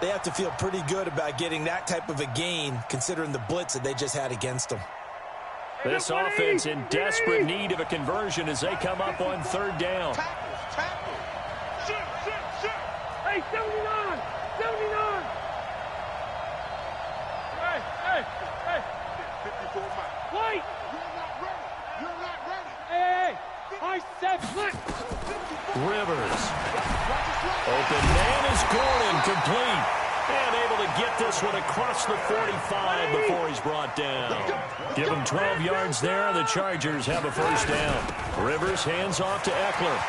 they have to feel pretty good about getting that type of a gain considering the blitz that they just had against them. This offense in desperate need of a conversion as they come up on 3rd down. Hey, 79! 79! Hey! 54 miles. Wait! You're not ready. Hey! I said flip! Rivers. Open man is Gordon, complete. And able to get this one across the 45 before he's brought down. Give him 12 yards there, and the Chargers have a first down. Rivers hands off to Eckler.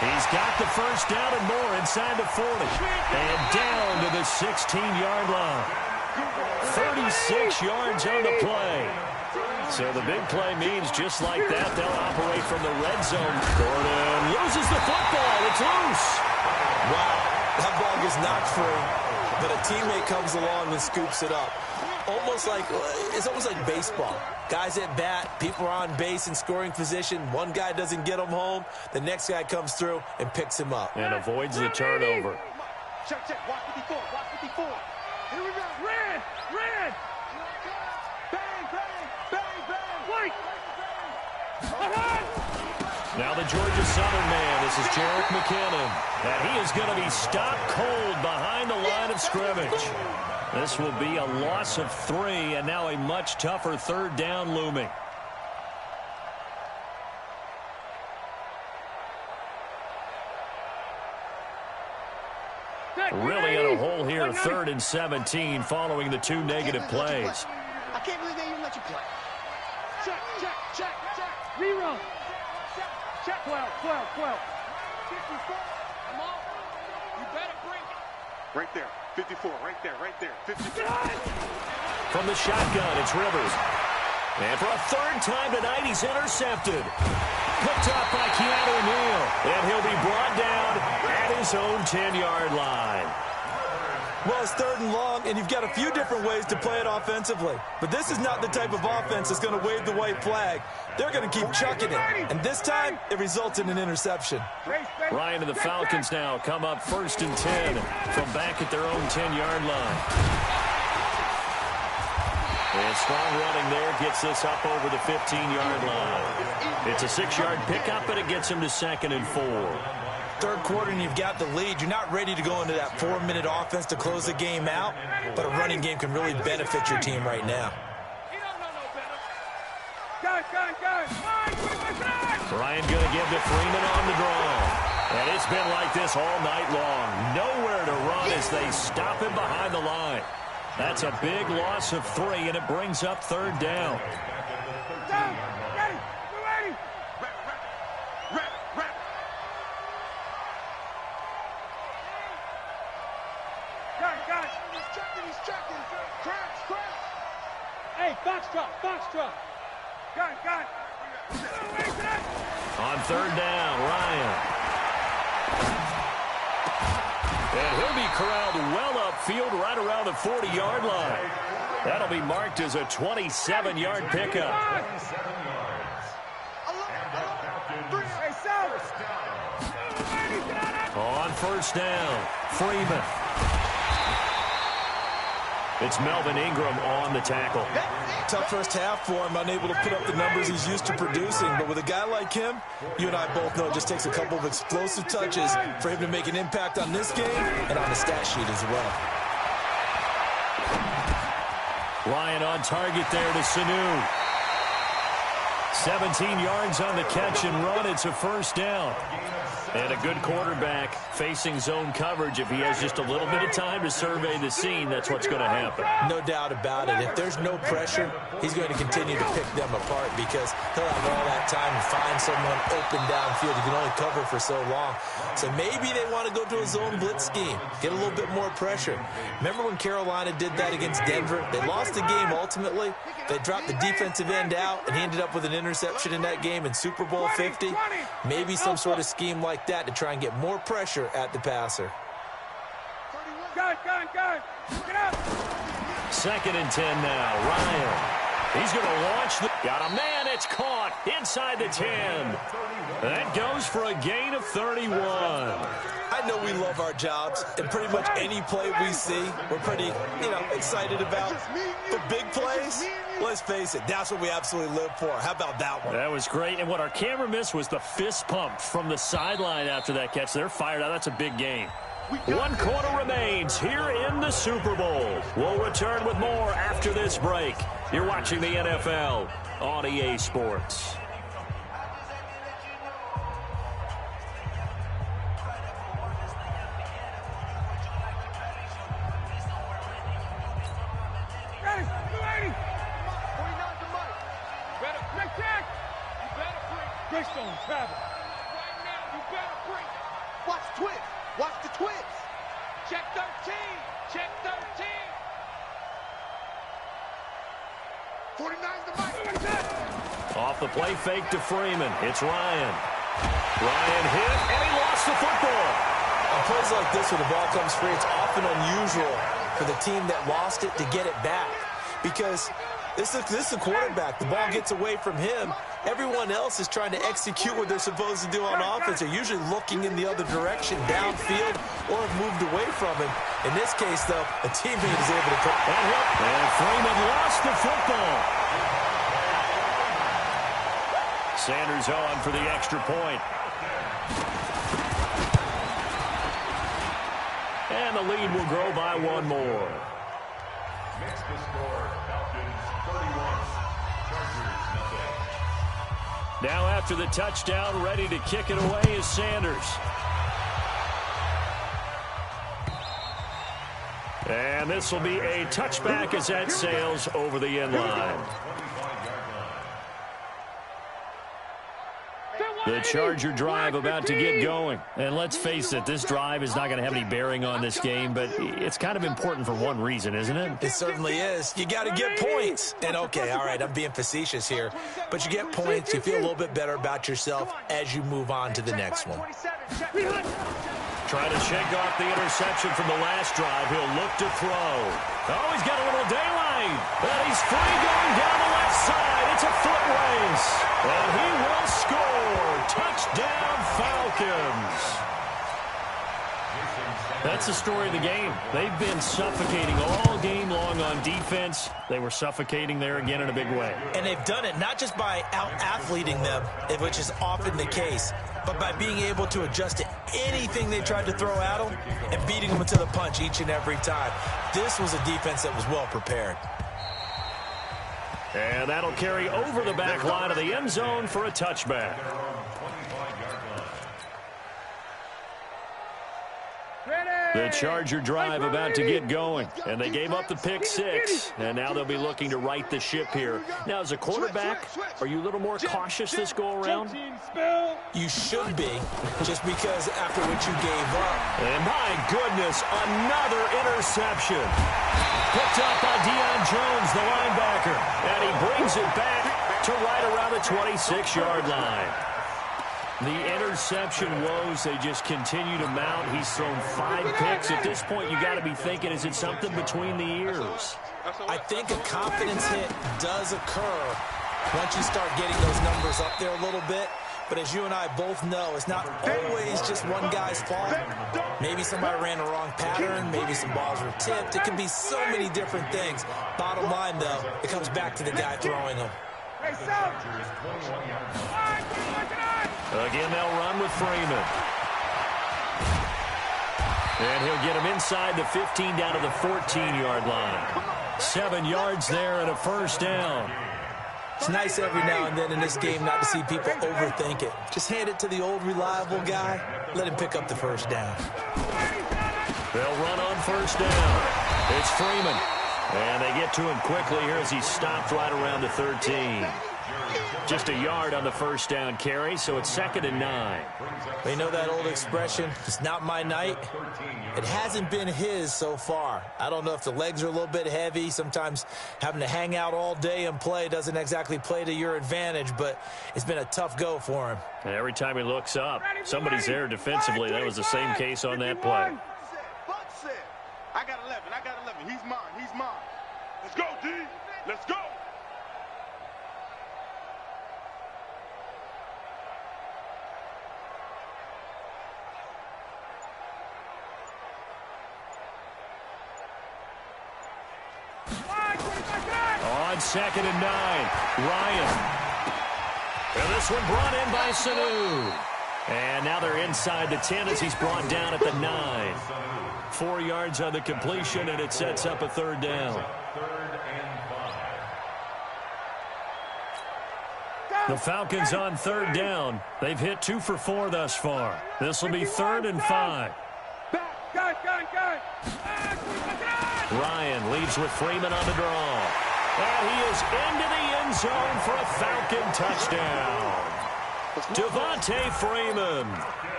He's got the first down and more inside the 40. And down to the 16-yard line. 36 yards on the play. So the big play means just like that, they'll operate from the red zone. Gordon loses the football. It's loose. Wow, that ball gets knocked free. But a teammate comes along and scoops it up. It's almost like baseball. Guys at bat, people are on base in scoring position. One guy doesn't get him home. The next guy comes through and picks him up. And avoids the turnover. Check. Watch 54. Here we go. Red. Bang. Wait. Now the Georgia Southern man, this is Jerick McKinnon. And he is going to be stopped cold behind the line of scrimmage. This will be a loss of 3, and now a much tougher 3rd down looming. Really in a hole here, 3rd and 17 following the 2 negative plays. I can't believe they even let you play. Check. Rerun. Check 12. 54. I'm off. You better bring it. Right there. 54. Right there. 54. from the shotgun. It's Rivers. And for a third time tonight, he's intercepted. Picked up by Keanu Neal. And he'll be brought down at his own 10-yard line. Well, it's 3rd and long, and you've got a few different ways to play it offensively. But this is not the type of offense that's going to wave the white flag. They're going to keep chucking it. And this time, it results in an interception. Ryan and the Falcons now come up 1st and 10 from back at their own 10-yard line. And strong running there gets this up over the 15-yard line. It's a 6-yard pickup, but it gets him to 2nd and 4. 3rd quarter and you've got the lead. You're not ready to go into that 4-minute offense to close the game out, but a running game can really benefit your team right now. Ryan going to give to Freeman on the draw. And it's been like this all night long. Nowhere to run as they stop him behind the line. That's a big loss of 3, and it brings up 3rd down. Hey, Foxtrot. Got. On 3rd down, Ryan. And he'll be corralled well upfield right around the 40-yard line. That'll be marked as a 27-yard pickup. On 1st down, Freeman. It's Melvin Ingram on the tackle. Tough first half for him, unable to put up the numbers he's used to producing. But with a guy like him, you and I both know it just takes a couple of explosive touches for him to make an impact on this game and on the stat sheet as well. Ryan on target there to Sanu. 17 yards on the catch and run. It's a 1st down. And a good quarterback facing zone coverage. If he has just a little bit of time to survey the scene, that's what's going to happen. No doubt about it. If there's no pressure, he's going to continue to pick them apart because he'll have all that time to find someone open downfield. He can only cover for so long. So maybe they want to go to a zone blitz scheme, get a little bit more pressure. Remember when Carolina did that against Denver? They lost the game ultimately. They dropped the defensive end out, and he ended up with an interception in that game in Super Bowl 50. Maybe some sort of scheme like that to try and get more pressure at the passer. Gun. Get up. 2nd and 10 now. Ryan. He's going to launch. Got a man. It's caught inside the 10. That goes for a gain of 31. I know we love our jobs, and pretty much any play we see, we're pretty, excited about. The big plays, let's face it, that's what we absolutely live for. How about that one? That was great, and what our camera missed was the fist pump from the sideline after that catch. They're fired out. That's a big game. 1 quarter remains here in the Super Bowl. We'll return with more after this break. You're watching the NFL on EA Sports. Greystone travel. Right now, you better bring. Watch twist. Watch the twist. Check 13. Check 13. 49's the mic. Off the play fake to Freeman. It's Ryan. Ryan hit, and he lost the football. On plays like this where the ball comes free, it's often unusual for the team that lost it to get it back. Because this is a quarterback. The ball gets away from him. Everyone else is trying to execute what they're supposed to do on offense. They're usually looking in the other direction, downfield, or have moved away from him. In this case, though, a teammate is able to put that hit. And Freeman lost the football. Sanders on for the extra point. And the lead will grow by 1 more. Next to score, Falcons 31, Chargers nothing. Now after the touchdown, ready to kick it away is Sanders. And this will be a touchback as that sails over the end line. The Charger drive about to get going. And let's face it, this drive is not going to have any bearing on this game, but it's kind of important for one reason, isn't it? It certainly is. You got to get points. And, okay, all right, I'm being facetious here, but you get points, you feel a little bit better about yourself as you move on to the next one. Trying to shake off the interception from the last drive. He'll look to throw. Oh, he's got a little daylight. And he's free going down the left side. It's a foot race. And he will score. Touchdown, Falcons. That's the story of the game. They've been suffocating all game long on defense. They were suffocating there again in a big way. And they've done it not just by out-athleting them, which is often the case, but by being able to adjust to anything they tried to throw at them and beating them to the punch each and every time. This was a defense that was well prepared. And that'll carry over the back line of the end zone for a touchback. The Charger drive about to get going, and they gave up the pick six, and now they'll be looking to right the ship here. Now, as a quarterback, are you a little more cautious this go-around? You should be, just because after what you gave up. And my goodness, another interception. Picked up by Deion Jones, the linebacker, and he brings it back to right around the 26-yard line. The interception woes, they just continue to mount. He's thrown 5 picks. At this point, you got to be thinking, is it something between the ears? I think a confidence hit does occur once you start getting those numbers up there a little bit. But as you and I both know, it's not always just one guy's fault. Maybe somebody ran the wrong pattern. Maybe some balls were tipped. It can be so many different things. Bottom line, though, it comes back to the guy throwing them. Again, they'll run with Freeman. And he'll get him inside the 15 down to the 14-yard line. 7 yards there and a first down. It's nice every now and then in this game not to see people overthink it. Just hand it to the old reliable guy. Let him pick up the first down. They'll run on first down. It's Freeman. And they get to him quickly here as he stopped right around the 13. Just a yard on the first down carry, so it's 2nd and 9. Well, you know that old expression, it's not my night? It hasn't been his so far. I don't know if the legs are a little bit heavy. Sometimes having to hang out all day and play doesn't exactly play to your advantage, but it's been a tough go for him. And every time he looks up, somebody's there defensively. That was the same case on that play. I got 11. I got 11. He's mine. He's mine. Let's go, D. Let's go. On 2nd and 9, Ryan. And this one brought in by Sanu. And now they're inside the 10 as he's brought down at the 9. 4 yards on the completion, and it sets up a 3rd down. The Falcons on 3rd down. They've hit 2 for 4 thus far. This will be 3rd and 5. Ryan leads with Freeman on the draw. And he is into the end zone for a Falcon touchdown. Devontae Freeman,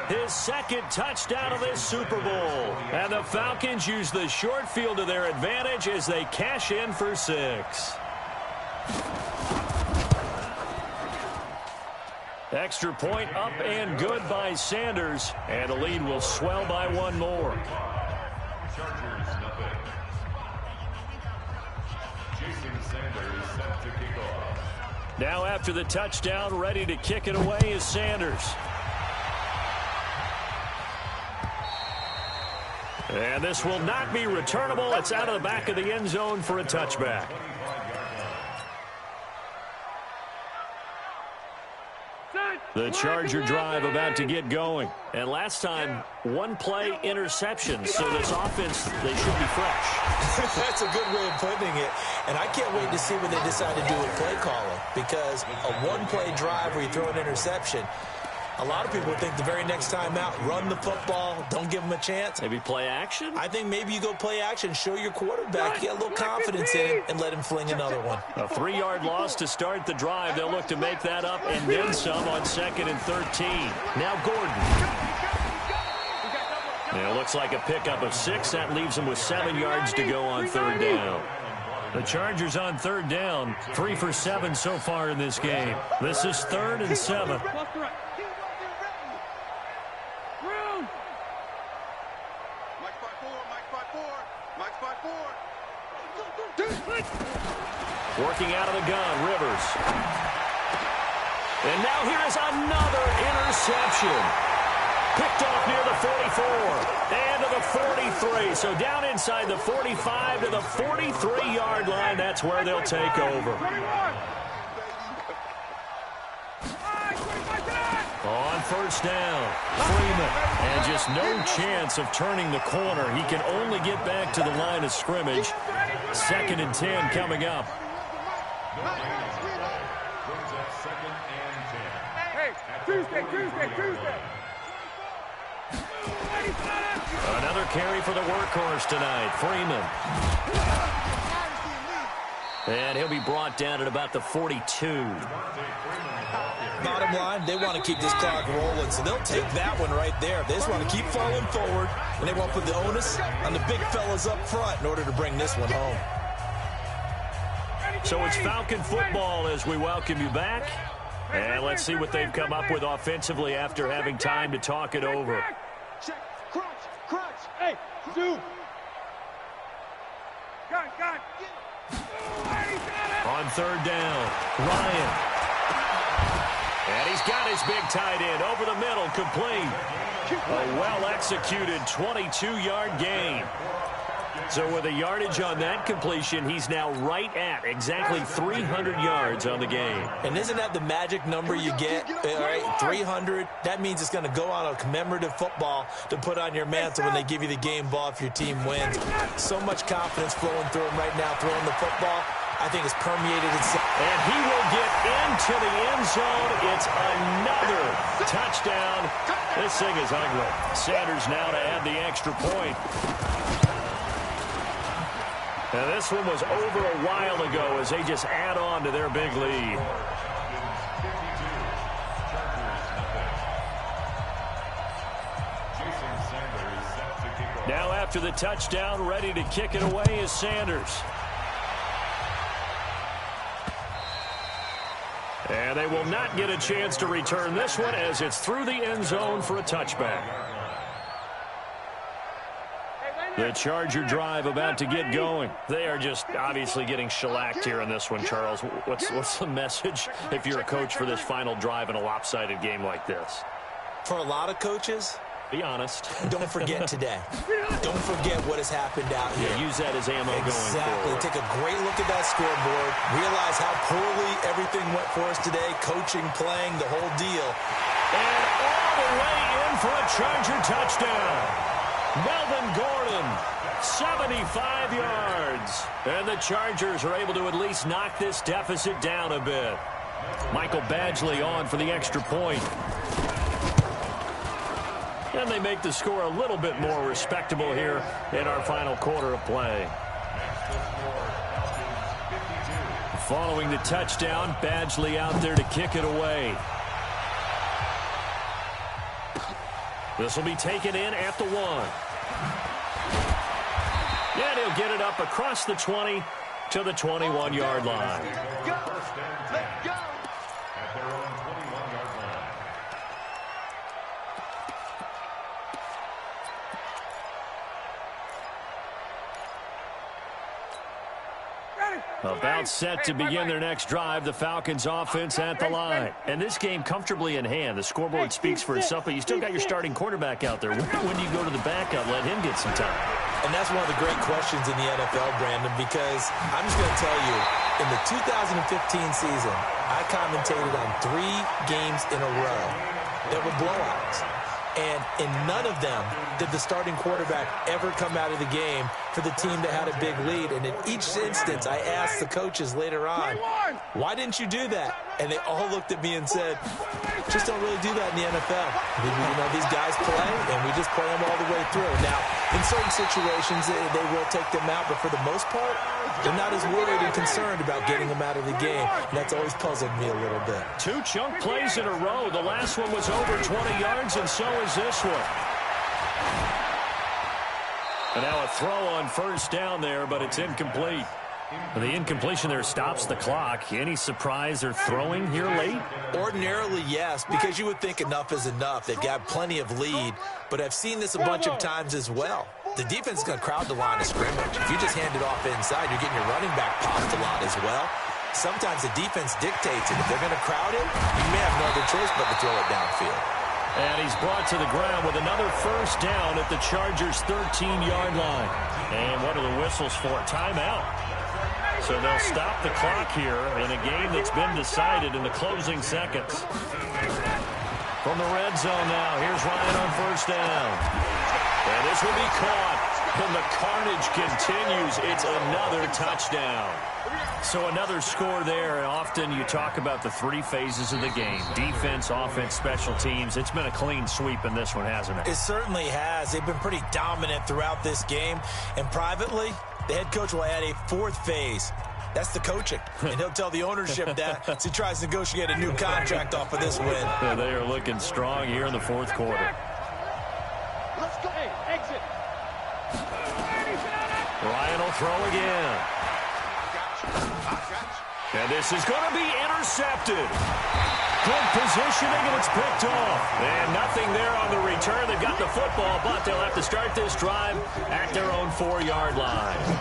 his 2nd touchdown of this Super Bowl. And the Falcons use the short field to their advantage as they cash in for 6. Extra point up and good by Sanders. And the lead will swell by 1 more. Now after the touchdown, ready to kick it away is Sanders. And this will not be returnable. It's out of the back of the end zone for a touchback. The Charger drive about to get going. And last time, 1-play interception. So this offense, they should be fresh. That's a good way of putting it. And I can't wait to see what they decide to do with play calling. Because a 1-play drive where you throw an interception, A lot of people think the very next time out, run the football, don't give them a chance. Maybe play action? I think maybe you go play action, show your quarterback, get a little confidence in him, and let him fling another one. A 3-yard loss to start the drive. They'll look to make that up and then some on 2nd and 13. Now Gordon. It looks like a pickup of 6. That leaves them with 7 yards to go on 3rd down. The Chargers on 3rd down, 3 for 7 so far in this game. This is 3rd and 7. Working out of the gun, Rivers. And now here is another interception. Picked off near the 44 and to the 43. So down inside the 45 to the 43-yard line. That's where they'll take over. On 1st down, Freeman. And just no chance of turning the corner. He can only get back to the line of scrimmage. 2nd and 10 coming up. Hey, Tuesday. Another carry for the workhorse tonight, Freeman. And he'll be brought down at about the 42. Bottom line, they want to keep this clock rolling, so they'll take that one right there. They just want to keep falling forward, and they want to put the onus on the big fellas up front in order to bring this one home. So it's Falcon football as we welcome you back. And let's see what they've come up with offensively after having time to talk it over. Crunch. Hey, zoom. Got it. On 3rd down, Ryan. And he's got his big tight end over the middle, complete. A well-executed 22-yard gain. So with a yardage on that completion, he's now right at exactly 300 yards on the game. And isn't that the magic number you get? All right, 300. That means it's going to go on a commemorative football to put on your mantle when they give you the game ball if your team wins. So much confidence flowing through him right now, throwing the football. I think it's permeated itself. And he will get into the end zone. It's another touchdown. This thing is ugly. Sanders now to add the extra point. And this one was over a while ago as they just add on to their big lead. Now after the touchdown, ready to kick it away is Sanders. And they will not get a chance to return this one as it's through the end zone for a touchback. The Charger drive about to get going. They are just obviously getting shellacked here in this one, Charles. What's the message if you're a coach for this final drive in a lopsided game like this? For a lot of coaches, be honest. Don't forget today. Don't forget what has happened out here. Yeah, use that as ammo going forward. Exactly. Take a great look at that scoreboard. Realize how poorly everything went for us today. Coaching, playing, the whole deal. And all the way in for a Charger touchdown. Melvin Gordon, 75 yards. And the Chargers are able to at least knock this deficit down a bit. Michael Badgley on for the extra point. And they make the score a little bit more respectable here in our final quarter of play. Following the touchdown, Badgley out there to kick it away. This will be taken in at the 1. And he'll get it up across the 20 to the 21-yard line. Let's go. At their own 21-yard line. About set to begin their next drive, the Falcons offense at the line. And this game comfortably in hand. The scoreboard speaks for itself, but you still got your starting quarterback out there. When do you go to the backup, let him get some time? And that's one of the great questions in the NFL, Brandon, because I'm just going to tell you, in the 2015 season, I commentated on 3 games in a row that were blowouts. And in none of them did the starting quarterback ever come out of the game for the team that had a big lead. And in each instance, I asked the coaches later on, why didn't you do that? And they all looked at me and said, just don't really do that in the NFL. You know, these guys play, and we just play them all the way through. Now, in certain situations, they will take them out, but for the most part, they're not as worried and concerned about getting them out of the game. And that's always puzzled me a little bit. 2 chunk plays in a row. The last one was over 20 yards, and so is this one. And now a throw on first down there, but it's incomplete. And the incompletion there stops the clock. Any surprise they're throwing here late? Ordinarily, yes, because you would think enough is enough. They've got plenty of lead, but I've seen this a bunch of times as well. The defense is going to crowd the line of scrimmage. If you just hand it off inside, you're getting your running back popped a lot as well. Sometimes the defense dictates it. If they're going to crowd it, you may have no other choice but to throw it downfield. And he's brought to the ground with another first down at the Chargers' 13-yard line. And what are the whistles for? Timeout. So they'll stop the clock here in a game that's been decided in the closing seconds. From the red zone now, here's Ryan on first down. And this will be caught. And the carnage continues. It's another touchdown. So another score there. Often you talk about the 3 phases of the game. Defense, offense, special teams. It's been a clean sweep in this one, hasn't it? It certainly has. They've been pretty dominant throughout this game. And privately, the head coach will add a 4th phase. That's the coaching. And he'll tell the ownership that as he tries to negotiate a new contract off of this win. They are looking strong here in the 4th quarter. Let's go. Hey, exit. Ryan will throw again. And this is going to be intercepted. Good positioning, and it's picked off. And nothing there on the return. They've got the football, but they'll have to start this drive at their own 4-yard line.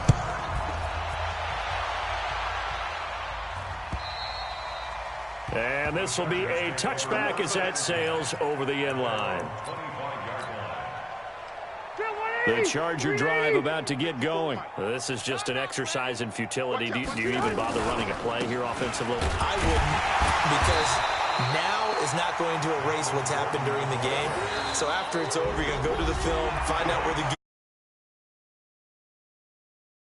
And this will be a touchback as that sails over the end line. The Charger drive about to get going. This is just an exercise in futility. Do you even bother running a play here offensively? I wouldn't, because now is not going to erase what's happened during the game. So after it's over, you're going to go to the film, find out where the